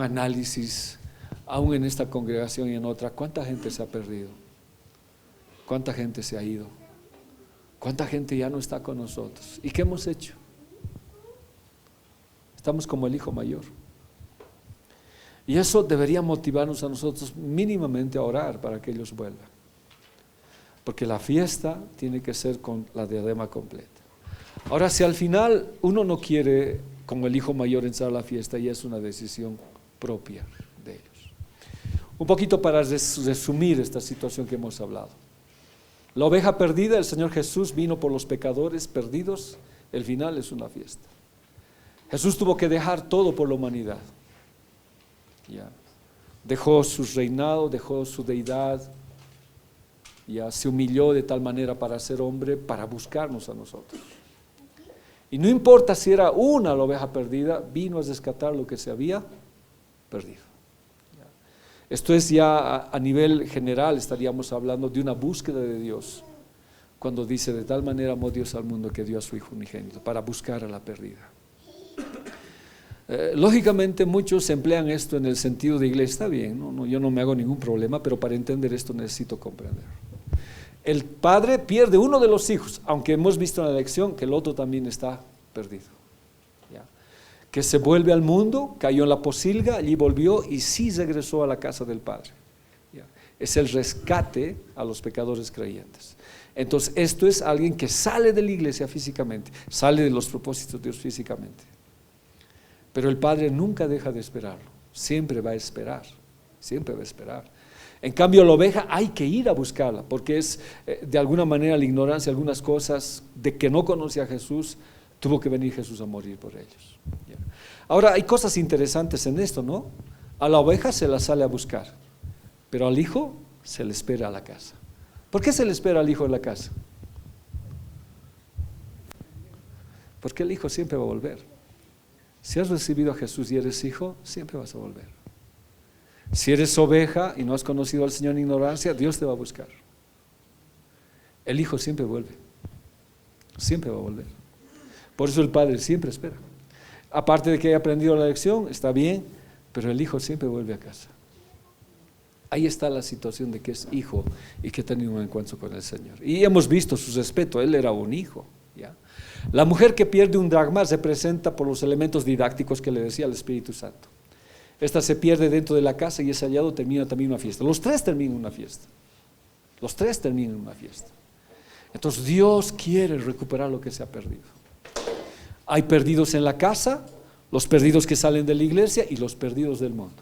análisis, aún en esta congregación y en otra, ¿cuánta gente se ha perdido? ¿Cuánta gente se ha ido? ¿Cuánta gente ya no está con nosotros? ¿Y qué hemos hecho? Estamos como el hijo mayor. Y eso debería motivarnos a nosotros mínimamente a orar para que ellos vuelvan. Porque la fiesta tiene que ser con la diadema completa. Ahora, si al final uno no quiere, como el hijo mayor, entrar a la fiesta, ya es una decisión propia de ellos. Un poquito para resumir esta situación que hemos hablado. La oveja perdida, el Señor Jesús vino por los pecadores perdidos, el final es una fiesta. Jesús tuvo que dejar todo por la humanidad. Ya. Dejó su reinado, dejó su deidad, ya se humilló de tal manera para ser hombre, para buscarnos a nosotros. Y no importa si era una la oveja perdida, vino a rescatar lo que se había perdido. Esto es ya a nivel general, estaríamos hablando de una búsqueda de Dios, cuando dice, de tal manera amó Dios al mundo que dio a su Hijo unigénito, para buscar a la perdida. Lógicamente muchos emplean esto en el sentido de iglesia, está bien, yo no me hago ningún problema, pero para entender esto necesito comprender. El padre pierde uno de los hijos, aunque hemos visto en la lección que el otro también está perdido. Que se vuelve al mundo, cayó en la pocilga, allí volvió y sí regresó a la casa del Padre. Es el rescate a los pecadores creyentes. Entonces esto es alguien que sale de la iglesia físicamente, sale de los propósitos de Dios físicamente. Pero el Padre nunca deja de esperarlo, siempre va a esperar, siempre va a esperar. En cambio la oveja hay que ir a buscarla, porque es de alguna manera la ignorancia, algunas cosas de que no conocía a Jesús, tuvo que venir Jesús a morir por ellos. Ahora hay cosas interesantes en esto, ¿no? A la oveja se la sale a buscar, pero al hijo se le espera a la casa. ¿Por qué se le espera al hijo en la casa? Porque el hijo siempre va a volver. Si has recibido a Jesús y eres hijo, siempre vas a volver. Si eres oveja y no has conocido al Señor en ignorancia, Dios te va a buscar. El hijo siempre vuelve, siempre va a volver. Por eso el padre siempre espera. Aparte de que haya aprendido la lección, está bien, pero el hijo siempre vuelve a casa. Ahí está la situación de que es hijo y que ha tenido un encuentro con el Señor. Y hemos visto su respeto, él era un hijo. ¿Ya? La mujer que pierde un dracma se presenta por los elementos didácticos que le decía el Espíritu Santo. Esta se pierde dentro de la casa y es hallado, termina también una fiesta. Los tres terminan una fiesta. Los tres terminan una fiesta. Entonces Dios quiere recuperar lo que se ha perdido. Hay perdidos en la casa, los perdidos que salen de la iglesia y los perdidos del mundo.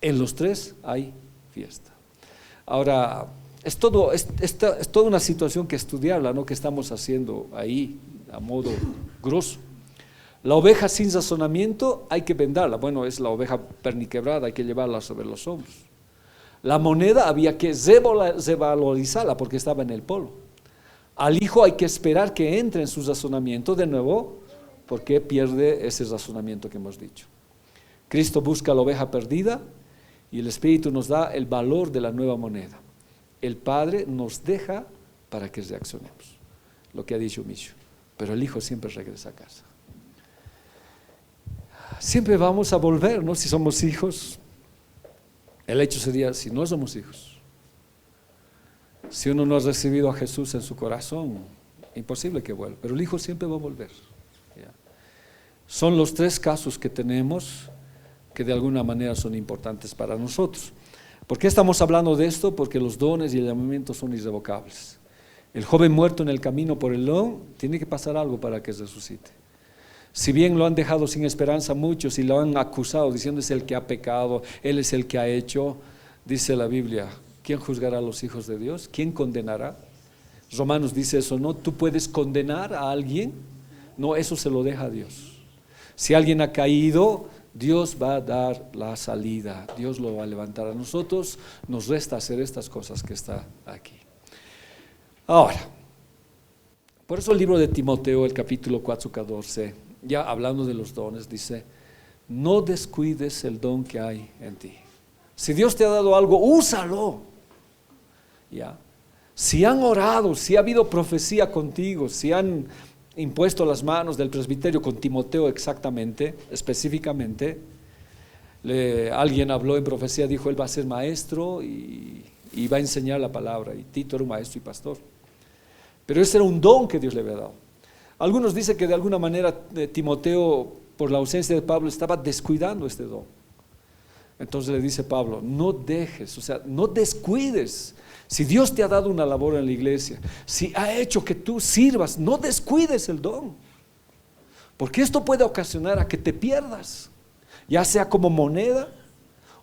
En los tres hay fiesta. Ahora, es toda una situación que estudiarla, ¿no? Que estamos haciendo ahí a modo grosso. La oveja sin razonamiento hay que vendarla. Bueno, es la oveja perniquebrada, hay que llevarla sobre los hombros. La moneda había que revalorizarla porque estaba en el polvo. Al hijo hay que esperar que entre en su razonamiento de nuevo, porque pierde ese razonamiento que hemos dicho. Cristo busca la oveja perdida y el Espíritu nos da el valor de la nueva moneda. El Padre nos deja para que reaccionemos, lo que ha dicho Micho, pero el hijo siempre regresa a casa. Siempre vamos a volver, ¿no? Si somos hijos. El hecho sería, si no somos hijos, si uno no ha recibido a Jesús en su corazón, imposible que vuelva, pero el hijo siempre va a volver. ¿Ya? Son los tres casos que tenemos que de alguna manera son importantes para nosotros. ¿Por qué estamos hablando de esto? Porque los dones y el llamamiento son irrevocables. El joven muerto en el camino por el don, tiene que pasar algo para que resucite. Si bien lo han dejado sin esperanza muchos y lo han acusado diciendo es el que ha pecado, él es el que ha hecho, dice la Biblia, ¿quién juzgará a los hijos de Dios? ¿Quién condenará? Romanos dice eso, ¿no? ¿Tú puedes condenar a alguien? No, eso se lo deja a Dios. Si alguien ha caído, Dios va a dar la salida, Dios lo va a levantar. A nosotros nos resta hacer estas cosas que está aquí. Ahora, por eso el libro de Timoteo, el capítulo 4:14, ya hablando de los dones, dice, no descuides el don que hay en ti. Si Dios te ha dado algo, úsalo. ¿Ya? Si han orado, si ha habido profecía contigo, si han impuesto las manos del presbiterio con Timoteo exactamente, específicamente, alguien habló en profecía, dijo, él va a ser maestro y va a enseñar la palabra, y Tito era un maestro y pastor. Pero ese era un don que Dios le había dado. Algunos dicen que de alguna manera Timoteo, por la ausencia de Pablo, estaba descuidando este don. Entonces le dice Pablo, no dejes, o sea, no descuides. Si Dios te ha dado una labor en la iglesia, si ha hecho que tú sirvas, no descuides el don. Porque esto puede ocasionar a que te pierdas, ya sea como moneda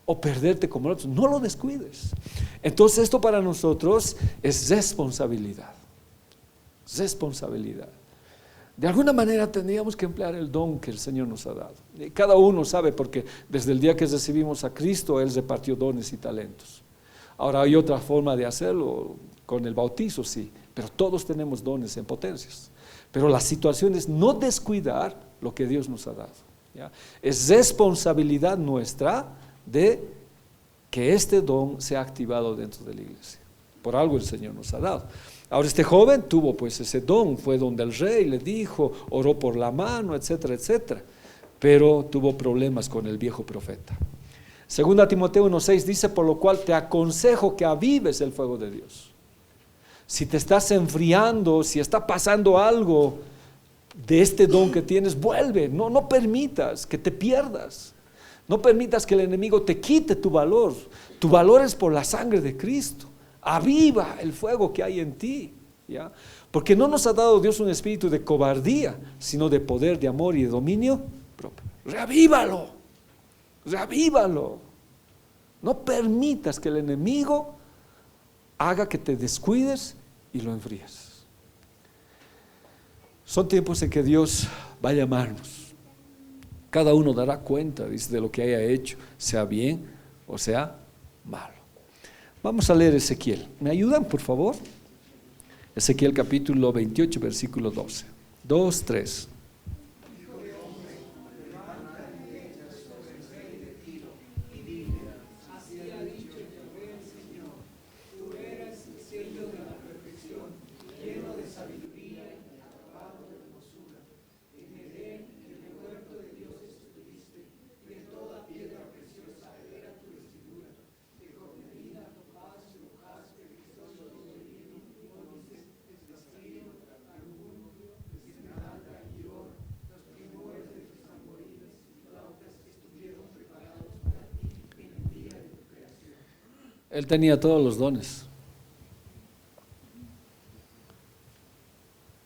o perderte como otros. No lo descuides. Entonces esto para nosotros es responsabilidad. Responsabilidad. De alguna manera tendríamos que emplear el don que el Señor nos ha dado. Y cada uno sabe, porque desde el día que recibimos a Cristo, Él repartió dones y talentos. Ahora hay otra forma de hacerlo, con el bautizo sí, pero todos tenemos dones en potencias. Pero la situación es no descuidar lo que Dios nos ha dado. ¿Ya? Es responsabilidad nuestra de que este don sea activado dentro de la iglesia. Por algo el Señor nos ha dado. Ahora este joven tuvo pues ese don, fue donde el rey le dijo, oró por la mano, etcétera, etcétera, pero tuvo problemas con el viejo profeta. Segunda Timoteo 1:6 dice, por lo cual te aconsejo que avives el fuego de Dios. Si te estás enfriando, si está pasando algo de este don que tienes, vuelve, no permitas que te pierdas, no permitas que el enemigo te quite tu valor es por la sangre de Cristo. Aviva el fuego que hay en ti, ¿ya? Porque no nos ha dado Dios un espíritu de cobardía, sino de poder, de amor y de dominio propio. Reavívalo. No permitas que el enemigo haga que te descuides y lo enfríes. Son tiempos en que Dios va a llamarnos. Cada uno dará cuenta, dice, de lo que haya hecho, sea bien o sea malo. Vamos a leer Ezequiel. ¿Me ayudan, por favor? Ezequiel capítulo 28, versículo 12. 2, 3. Él tenía todos los dones.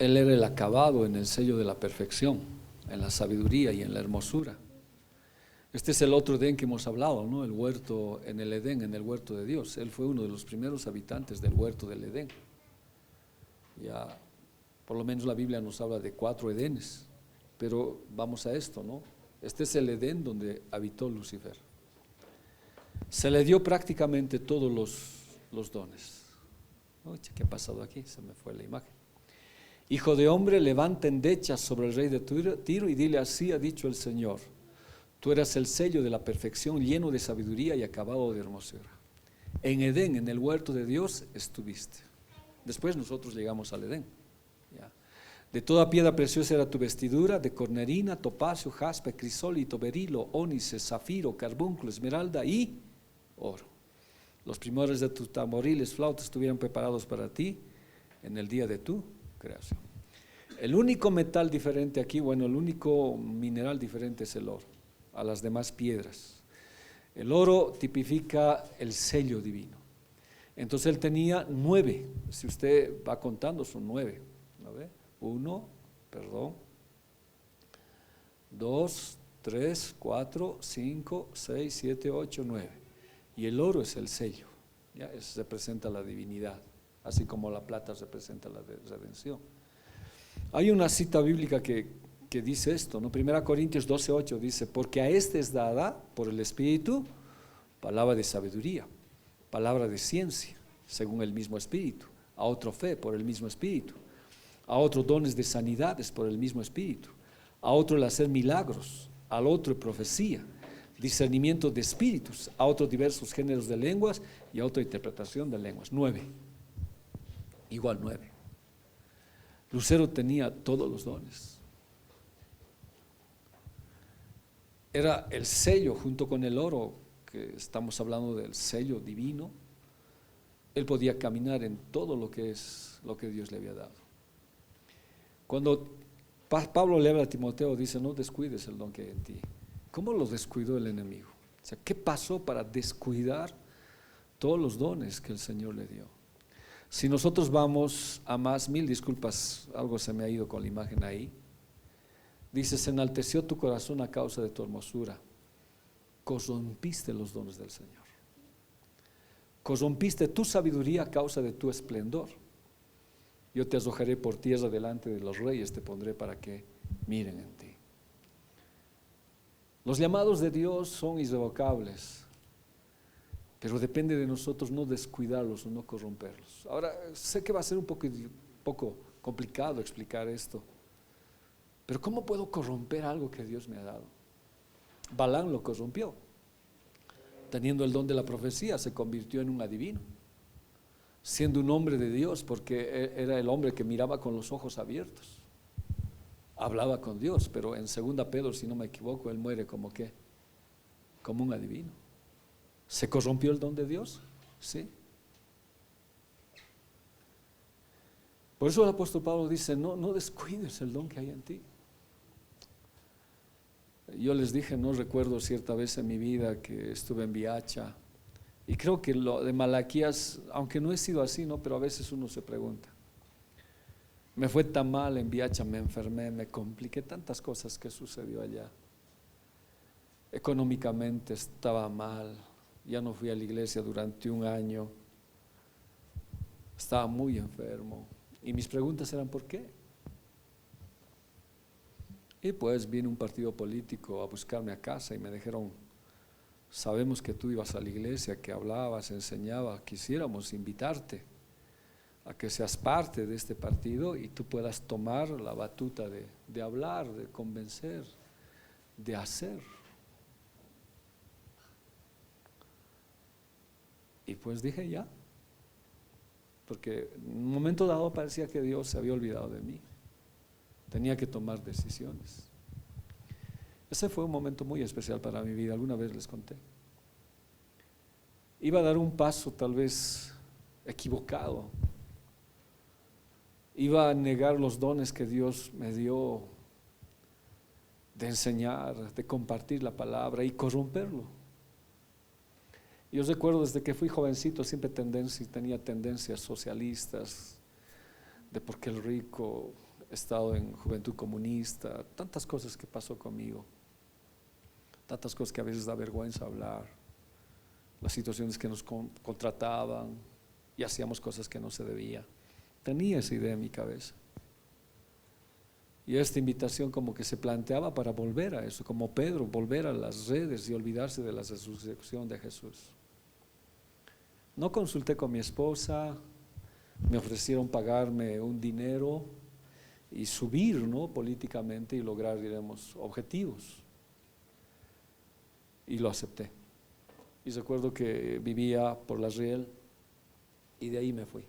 Él era el acabado en el sello de la perfección, en la sabiduría y en la hermosura. Este es el otro Edén que hemos hablado, ¿no? El huerto en el Edén, en el huerto de Dios. Él fue uno de los primeros habitantes del huerto del Edén. Ya, por lo menos la Biblia nos habla de 4 Edenes, pero vamos a esto, ¿no? Este es el Edén donde habitó Lucifer. Se le dio prácticamente todos los dones. Oye, ¿qué ha pasado aquí? Se me fue la imagen. Hijo de hombre, levanta endechas sobre el rey de Tiro y dile: así ha dicho el Señor, tú eras el sello de la perfección, lleno de sabiduría y acabado de hermosura. En Edén, en el huerto de Dios, estuviste. Después nosotros llegamos al Edén. ¿Ya? De toda piedra preciosa era tu vestidura, de cornerina, topacio, jaspe, crisólito, berilo, ónice, zafiro, carbúnculo, esmeralda y oro. Los primores de tus tamboriles, flautas estuvieron preparados para ti en el día de tu creación. El único metal diferente aquí, bueno, el único mineral diferente es el oro a las demás piedras. El oro tipifica el sello divino. Entonces él tenía 9, si usted va contando son 9, ¿no ve? 1, 2, 3, 4, 5, 6, 7, 8, 9. Y el oro es el sello, ¿ya? Eso representa la divinidad, así como la plata representa la redención. Hay una cita bíblica que dice esto, ¿no? 1 Corintios 12:8 dice: porque a este es dada por el Espíritu palabra de sabiduría, palabra de ciencia, según el mismo Espíritu, a otro fe por el mismo Espíritu, a otro dones de sanidades por el mismo Espíritu, a otro el hacer milagros, al otro profecía, discernimiento de espíritus, a otros diversos géneros de lenguas y a otra interpretación de lenguas. 9, igual 9. Lucero tenía todos los dones. Era el sello junto con el oro, que estamos hablando del sello divino. Él podía caminar en todo lo que es lo que Dios le había dado. Cuando Pablo le habla a Timoteo, dice: no descuides el don que hay en ti. ¿Cómo lo descuidó el enemigo? O sea, ¿qué pasó para descuidar todos los dones que el Señor le dio? Si nosotros vamos a más, 1000 disculpas, algo se me ha ido con la imagen ahí. Dice: se enalteció tu corazón a causa de tu hermosura, corrompiste los dones del Señor, corrompiste tu sabiduría a causa de tu esplendor. Yo te arrojaré por tierra delante de los reyes, te pondré para que miren en ti. Los llamados de Dios son irrevocables, pero depende de nosotros no descuidarlos o no corromperlos. Ahora, sé que va a ser un poco complicado explicar esto, pero ¿cómo puedo corromper algo que Dios me ha dado? Balaam lo corrompió. Teniendo el don de la profecía, se convirtió en un adivino, siendo un hombre de Dios, porque era el hombre que miraba con los ojos abiertos, hablaba con Dios. Pero en 2 Pedro, si no me equivoco, él muere como ¿qué? Como un adivino. ¿Se corrompió el don de Dios? Sí. Por eso el apóstol Pablo dice: no descuides el don que hay en ti. Yo les dije, no recuerdo cierta vez en mi vida que estuve en Viacha, y creo que lo de Malaquías, aunque no he sido así, ¿no? Pero a veces uno se pregunta. Me fue tan mal en Viacha, me enfermé, me compliqué, tantas cosas que sucedió allá. Económicamente estaba mal, ya no fui a la iglesia durante un año, estaba muy enfermo, y mis preguntas eran: ¿por qué? Y pues vino un partido político a buscarme a casa y me dijeron: sabemos que tú ibas a la iglesia, que hablabas, enseñabas, quisiéramos invitarte a que seas parte de este partido y tú puedas tomar la batuta de hablar, de convencer, de hacer. Y pues dije ya, porque en un momento dado parecía que Dios se había olvidado de mí. Tenía que tomar decisiones. Ese fue un momento muy especial para mi vida, alguna vez les conté. Iba a dar un paso tal vez equivocado. Iba a negar los dones que Dios me dio de enseñar, de compartir la palabra, y corromperlo. Yo recuerdo desde que fui jovencito siempre tenía tendencias socialistas, de por qué el rico, he estado en juventud comunista, tantas cosas que pasó conmigo. tantas cosas que a veces da vergüenza hablar, las situaciones que nos contrataban y hacíamos cosas que no se debía. Tenía esa idea en mi cabeza. Y esta invitación como que se planteaba para volver a eso, como Pedro, volver a las redes y olvidarse de la resurrección de Jesús. No consulté con mi esposa, me ofrecieron pagarme un dinero y subir, ¿no?, políticamente y lograr, diremos, objetivos. Y lo acepté. Y recuerdo que vivía por la Riel y de ahí me fui.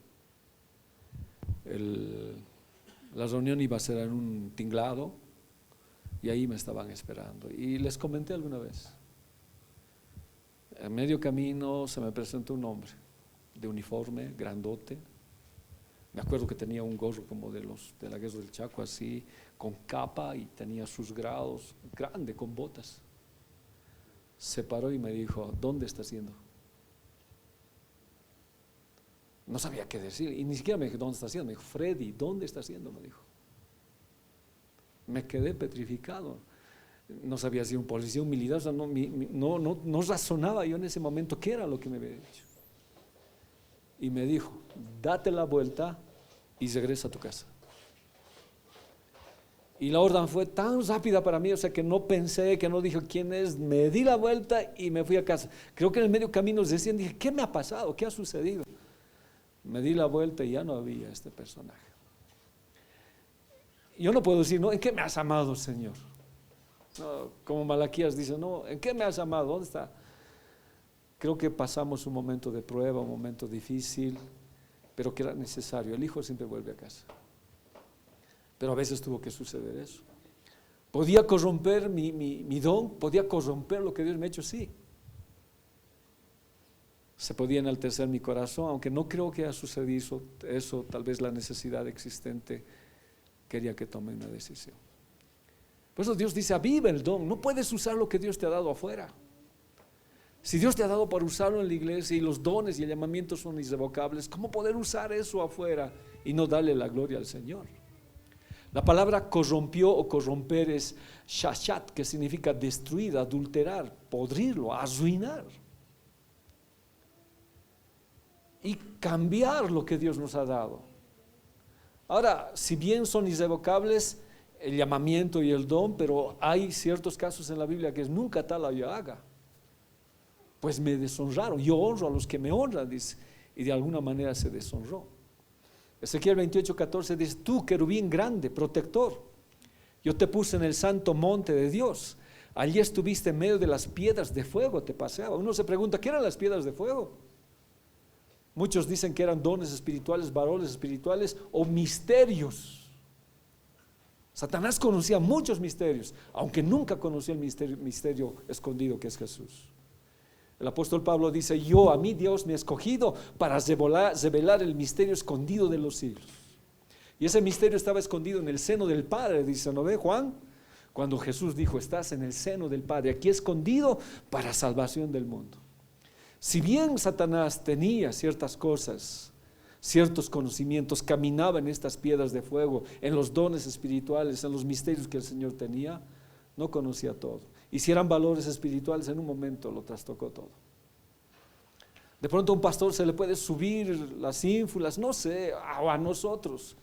La reunión iba a ser en un tinglado y ahí me estaban esperando. Y les comenté alguna vez. En medio camino se me presentó un hombre de uniforme, grandote. Me acuerdo que tenía un gorro como de la guerra del Chaco, así, con capa, y tenía sus grados, grande, con botas. Se paró y me dijo: ¿dónde estás yendo? No sabía qué decir, y ni siquiera me dijo: ¿dónde estás yendo? Me dijo: Freddy, ¿dónde estás yendo? Me dijo. Me quedé petrificado. No sabía si un policía, un militar, o sea, no razonaba yo en ese momento qué era lo que me había dicho. Y me dijo: date la vuelta y regresa a tu casa. Y la orden fue tan rápida para mí, o sea, que no pensé, que no dije quién es, me di la vuelta y me fui a casa. Creo que en el medio camino recién dije: ¿qué me ha pasado? ¿Qué ha sucedido? Me di la vuelta y ya no había este personaje. Yo no puedo decir: no, ¿en qué me has amado, Señor? No, como Malaquías dice: no, ¿en qué me has amado? ¿Dónde está? Creo que pasamos un momento de prueba, un momento difícil, pero que era necesario. El hijo siempre vuelve a casa. Pero a veces tuvo que suceder eso. ¿Podía corromper mi don? ¿Podía corromper lo que Dios me ha hecho? Sí. Se podía enaltecer mi corazón, aunque no creo que haya sucedido eso, tal vez la necesidad existente quería que tome una decisión. Por eso Dios dice: aviva el don. No puedes usar lo que Dios te ha dado afuera. Si Dios te ha dado para usarlo en la iglesia y los dones y el llamamiento son irrevocables, ¿cómo poder usar eso afuera y no darle la gloria al Señor? La palabra corrompió o corromper es shashat, que significa destruir, adulterar, podrirlo, arruinar y cambiar lo que Dios nos ha dado. Ahora, si bien son irrevocables el llamamiento y el don, pero hay ciertos casos en la Biblia que es: nunca tal yo haga, pues me deshonraron. Yo honro a los que me honran, dice, y de alguna manera se deshonró. Ezequiel 28:14 dice: tú, querubín grande, protector, yo te puse en el santo monte de Dios, allí estuviste en medio de las piedras de fuego, te paseaba. Uno se pregunta: ¿qué eran las piedras de fuego? Muchos dicen que eran dones espirituales, varones espirituales o misterios. Satanás conocía muchos misterios, aunque nunca conoció el misterio escondido que es Jesús. El apóstol Pablo dice: a mí Dios me ha escogido para revelar el misterio escondido de los siglos. Y ese misterio estaba escondido en el seno del Padre, dice, ¿no ve, Juan? Cuando Jesús dijo: estás en el seno del Padre, aquí escondido para salvación del mundo. Si bien Satanás tenía ciertas cosas, ciertos conocimientos, caminaba en estas piedras de fuego, en los dones espirituales, en los misterios que el Señor tenía, no conocía todo. Y si eran valores espirituales, en un momento lo trastocó todo. De pronto a un pastor se le puede subir las ínfulas, no sé, o a nosotros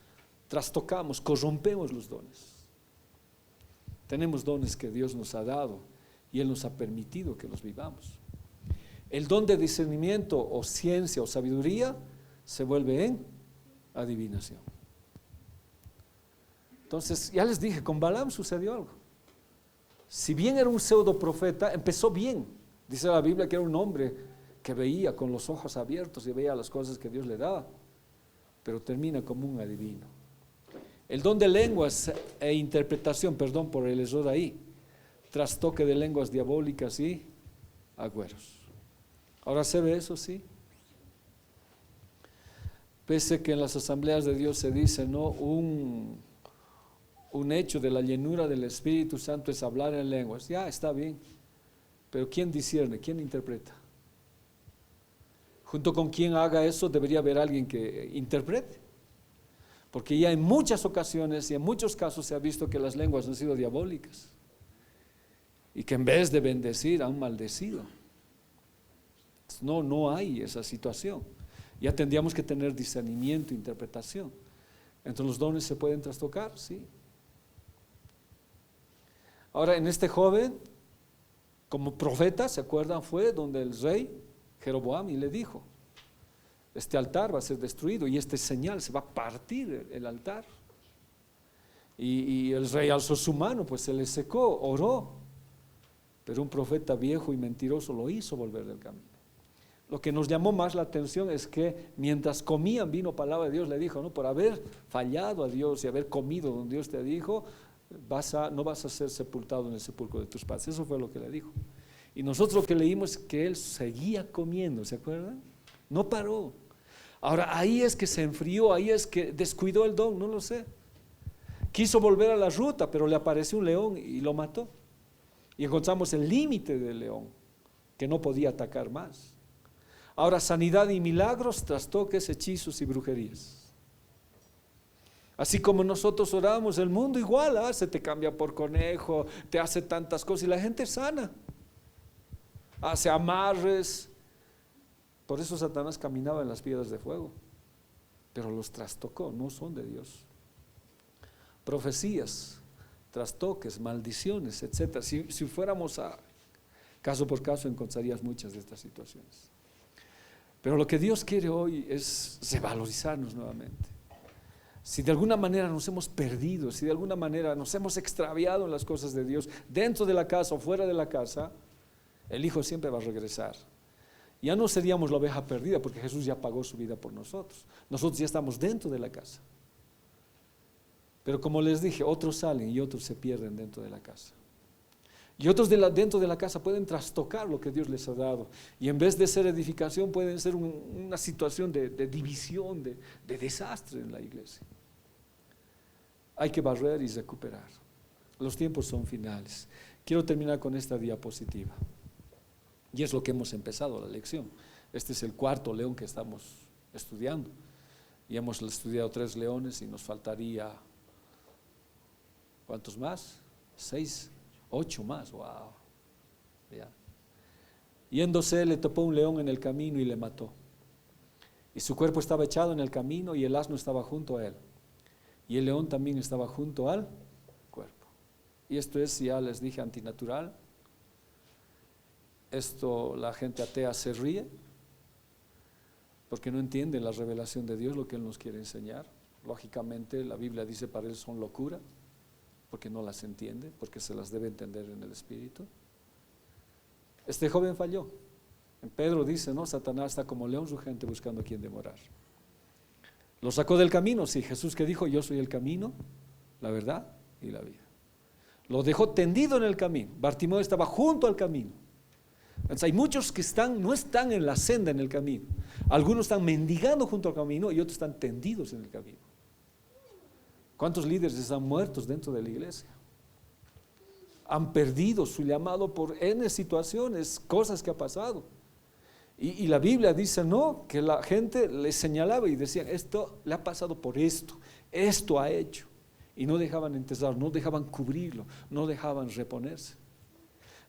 trastocamos, corrompemos los dones. Tenemos dones que Dios nos ha dado y Él nos ha permitido que los vivamos. El don de discernimiento o ciencia o sabiduría se vuelve en adivinación. Entonces, ya les dije, con Balaam sucedió algo. Si bien era un pseudo profeta, empezó bien. Dice la Biblia que era un hombre que veía con los ojos abiertos y veía las cosas que Dios le daba, pero termina como un adivino. El don de lenguas e interpretación, perdón por el error ahí, trastoque de lenguas diabólicas y agüeros. Ahora se ve eso, sí. Pese que en las asambleas de Dios se dice, ¿no?, un hecho de la llenura del Espíritu Santo es hablar en lenguas. Ya, está bien, pero ¿quién discierne? ¿Quién interpreta? Junto con quien haga eso debería haber alguien que interprete, porque ya en muchas ocasiones y en muchos casos se ha visto que las lenguas han sido diabólicas. y que en vez de bendecir han maldecido. No hay esa situación. Ya tendríamos que tener discernimiento, interpretación. Entonces los dones se pueden trastocar, sí. Ahora en este joven, como profeta, ¿se acuerdan? Fue donde el rey Jeroboam y le dijo: este altar va a ser destruido y esta señal, se va a partir el altar. Y el rey alzó su mano, pues se le secó, oró, pero un profeta viejo y mentiroso lo hizo volver del camino. Lo que nos llamó más la atención es que mientras comían vino palabra de Dios, le dijo, no, por haber fallado a Dios y haber comido donde Dios te dijo, no vas a ser sepultado en el sepulcro de tus padres. Eso fue lo que le dijo. Y nosotros lo que leímos es que él seguía comiendo, ¿se acuerdan? No paró. Ahora ahí es que se enfrió, ahí es que descuidó el don, no lo sé. Quiso volver a la ruta, pero le apareció un león y lo mató. Y encontramos el límite del león, que no podía atacar más. Ahora, sanidad y milagros, trastoques, hechizos y brujerías. Así como nosotros oramos, el mundo igual, se te cambia por conejo, te hace tantas cosas y la gente es sana. Hace amarres. Por eso Satanás caminaba en las piedras de fuego, pero los trastocó, no son de Dios. Profecías, trastoques, maldiciones, etc. Si fuéramos a caso por caso, encontrarías muchas de estas situaciones. Pero lo que Dios quiere hoy es revalorizarnos nuevamente. Si de alguna manera nos hemos perdido, si de alguna manera nos hemos extraviado en las cosas de Dios, dentro de la casa o fuera de la casa, el Hijo siempre va a regresar. Ya no seríamos la oveja perdida, porque Jesús ya pagó su vida por nosotros. Nosotros ya estamos dentro de la casa. Pero como les dije, otros salen y otros se pierden dentro de la casa. Y otros dentro de la casa pueden trastocar lo que Dios les ha dado. Y en vez de ser edificación, pueden ser una situación de división, de desastre en la iglesia. Hay que barrer y recuperar. Los tiempos son finales. Quiero terminar con esta diapositiva. Y es lo que hemos empezado la lección. Este es el cuarto león que estamos estudiando. Y hemos estudiado 3 leones y nos faltaría, ¿cuántos más? 6, 8 más. Wow. Ya. Yéndose, le topó un león en el camino y le mató. Y su cuerpo estaba echado en el camino y el asno estaba junto a él. Y el león también estaba junto al cuerpo. Y esto es, ya les dije, antinatural. Esto la gente atea se ríe porque no entiende la revelación de Dios, lo que Él nos quiere enseñar. Lógicamente la Biblia dice para Él son locura, porque no las entiende, porque se las debe entender en el Espíritu. Este joven falló. En Pedro dice, no, Satanás está como león rugiente buscando a quien devorar. Lo sacó del camino, sí. Jesús que dijo, yo soy el camino, la verdad y la vida. Lo dejó tendido en el camino. Bartimeo estaba junto al camino. Entonces hay muchos que no están en la senda, en el camino. Algunos están mendigando junto al camino y otros están tendidos en el camino. ¿Cuántos líderes están muertos dentro de la iglesia? Han perdido su llamado por N situaciones, cosas que ha pasado. Y la Biblia dice, no, que la gente le señalaba y decían, esto le ha pasado por esto ha hecho. Y no dejaban enterrar, no dejaban cubrirlo, no dejaban reponerse.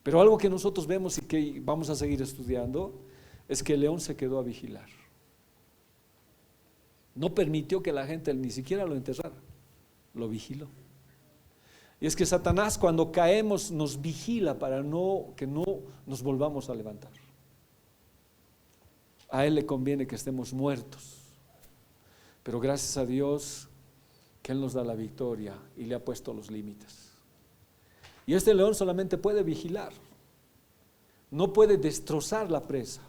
Pero algo que nosotros vemos y que vamos a seguir estudiando es que el león se quedó a vigilar. No permitió que la gente ni siquiera lo enterrara, lo vigiló. Y es que Satanás cuando caemos nos vigila para que no nos volvamos a levantar. A él le conviene que estemos muertos, pero gracias a Dios que Él nos da la victoria y le ha puesto los límites. Y este león solamente puede vigilar, no puede destrozar la presa,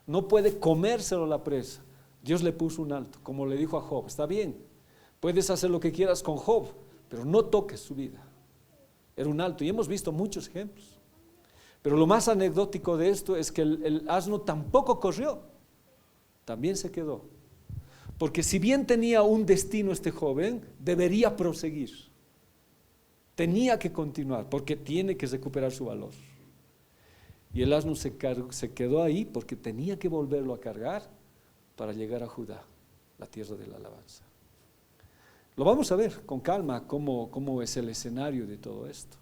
no puede comérselo la presa. Dios le puso un alto, como le dijo a Job, está bien, puedes hacer lo que quieras con Job, pero no toques su vida. Era un alto y hemos visto muchos ejemplos. Pero lo más anecdótico de esto es que el asno tampoco corrió, también se quedó. Porque si bien tenía un destino este joven, debería proseguir. Tenía que continuar porque tiene que recuperar su valor. Y el asno se quedó ahí porque tenía que volverlo a cargar para llegar a Judá, la tierra de la alabanza. Lo vamos a ver con calma cómo es el escenario de todo esto.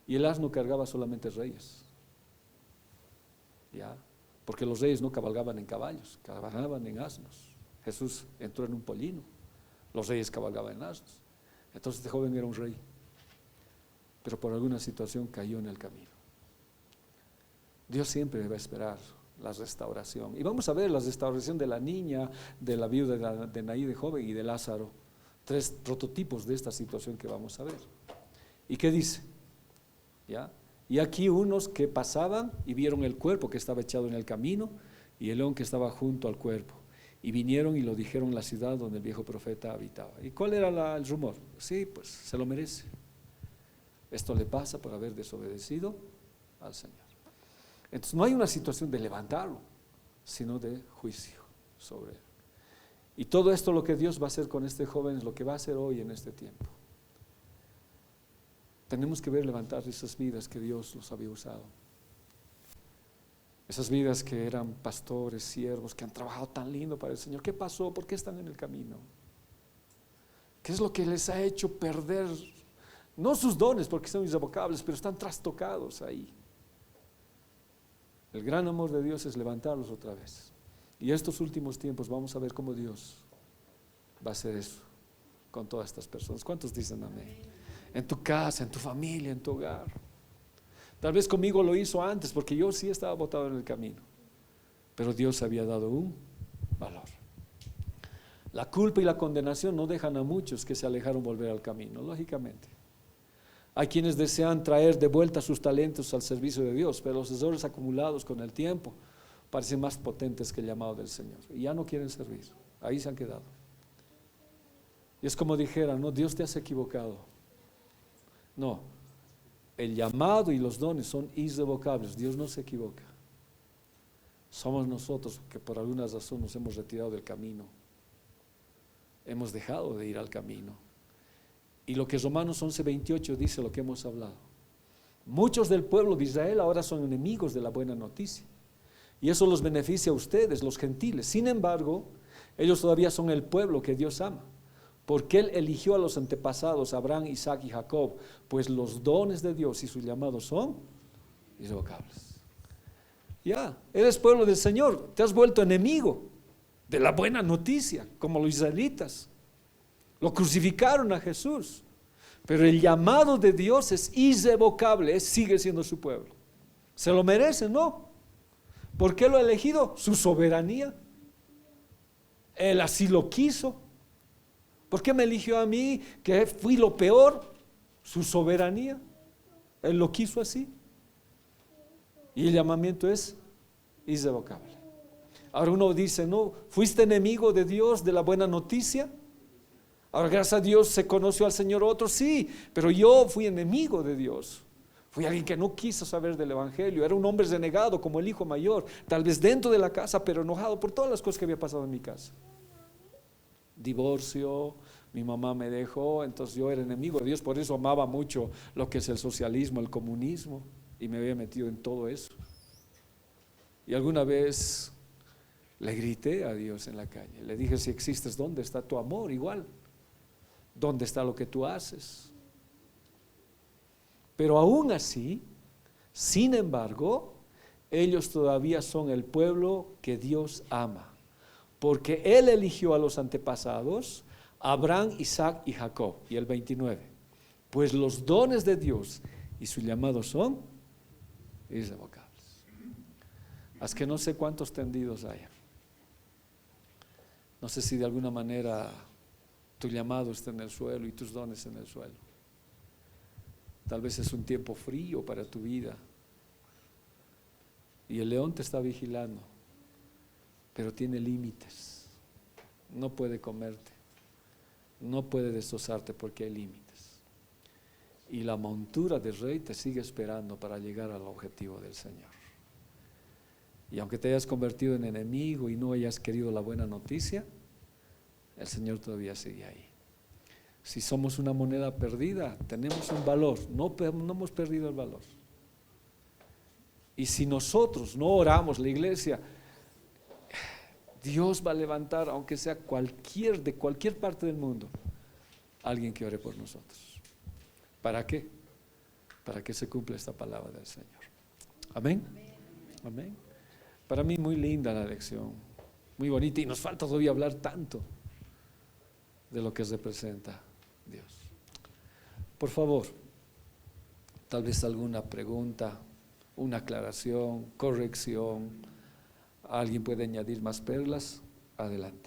Y el asno cargaba solamente reyes. ¿Ya? Porque los reyes no cabalgaban en caballos, cabalgaban en asnos. Jesús entró en un pollino, los reyes cabalgaban en asnos. Entonces este joven era un rey, pero por alguna situación cayó en el camino. Dios siempre va a esperar la restauración. Y vamos a ver la restauración de la niña, de la viuda de Naí de joven y de Lázaro. 3 prototipos de esta situación que vamos a ver. ¿Y qué dice? ¿Ya? Y aquí unos que pasaban y vieron el cuerpo que estaba echado en el camino y el león que estaba junto al cuerpo. Y vinieron y lo dijeron en la ciudad donde el viejo profeta habitaba. ¿Y cuál era el rumor? Sí, pues se lo merece. Esto le pasa por haber desobedecido al Señor. Entonces no hay una situación de levantarlo, sino de juicio sobre él. Y todo esto lo que Dios va a hacer con este joven es lo que va a hacer hoy en este tiempo. Tenemos que ver levantar esas vidas que Dios los había usado. Esas vidas que eran pastores, siervos, que han trabajado tan lindo para el Señor. ¿Qué pasó? ¿Por qué están en el camino? ¿Qué es lo que les ha hecho perder? No sus dones, porque son irrevocables, pero están trastocados ahí. El gran amor de Dios es levantarlos otra vez. Y estos últimos tiempos vamos a ver cómo Dios va a hacer eso con todas estas personas. ¿Cuántos dicen amén? En tu casa, en tu familia, en tu hogar. Tal vez conmigo lo hizo antes, porque yo sí estaba botado en el camino, pero Dios había dado un valor. La culpa y la condenación no dejan a muchos que se alejaron volver al camino, lógicamente. Hay quienes desean traer de vuelta sus talentos al servicio de Dios, pero los errores acumulados con el tiempo parecen más potentes que el llamado del Señor y ya no quieren servir, ahí se han quedado. Y es como dijera, no, Dios te has equivocado. No, el llamado y los dones son irrevocables, Dios no se equivoca. Somos nosotros que por alguna razón nos hemos retirado del camino, hemos dejado de ir al camino. Y lo que Romanos 11:28 dice, lo que hemos hablado. Muchos del pueblo de Israel ahora son enemigos de la buena noticia. Y eso los beneficia a ustedes, los gentiles. Sin embargo, ellos todavía son el pueblo que Dios ama. Porque Él eligió a los antepasados, Abraham, Isaac y Jacob. Pues los dones de Dios y sus llamados son irrevocables. Ya, eres pueblo del Señor. Te has vuelto enemigo de la buena noticia, como los israelitas. Lo crucificaron a Jesús, pero el llamado de Dios es irrevocable, sigue siendo su pueblo. ¿Se lo merece? No. ¿Por qué lo ha elegido? Su soberanía. Él así lo quiso. ¿Por qué me eligió a mí, que fui lo peor? Su soberanía. Él lo quiso así. Y el llamamiento es irrevocable. Ahora uno dice, no, ¿fuiste enemigo de Dios, de la buena noticia? Ahora gracias a Dios se conoció al Señor otro, sí, pero yo fui enemigo de Dios. Fui alguien que no quiso saber del Evangelio, era un hombre renegado como el hijo mayor, tal vez dentro de la casa, pero enojado por todas las cosas que había pasado en mi casa. Divorcio, mi mamá me dejó, entonces yo era enemigo de Dios, por eso amaba mucho lo que es el socialismo, el comunismo, y me había metido en todo eso. Y alguna vez le grité a Dios en la calle, le dije, si existes, ¿dónde está tu amor? Igual, ¿dónde está lo que tú haces? Pero aún así, sin embargo, ellos todavía son el pueblo que Dios ama, porque Él eligió a los antepasados, Abraham, Isaac y Jacob. Y el 29, pues los dones de Dios y su llamado son irrevocables. Haz que no sé cuántos tendidos hayan. No sé si de alguna manera tu llamado está en el suelo y tus dones en el suelo. Tal vez es un tiempo frío para tu vida y el león te está vigilando, pero tiene límites. No puede comerte, no puede destrozarte porque hay límites. Y la montura del rey te sigue esperando para llegar al objetivo del Señor. Y aunque te hayas convertido en enemigo y no hayas querido la buena noticia, el Señor todavía sigue ahí. Si somos una moneda perdida, tenemos un valor, no hemos perdido el valor. Y si nosotros no oramos, la iglesia, Dios va a levantar, aunque sea de cualquier parte del mundo, alguien que ore por nosotros. ¿Para qué? para que se cumpla esta palabra del Señor. Amén. Amén. Para mí muy linda la lección, muy bonita, y nos falta todavía hablar tanto de lo que representa Dios. Por favor, tal vez alguna pregunta, una aclaración, corrección, alguien puede añadir más perlas, adelante.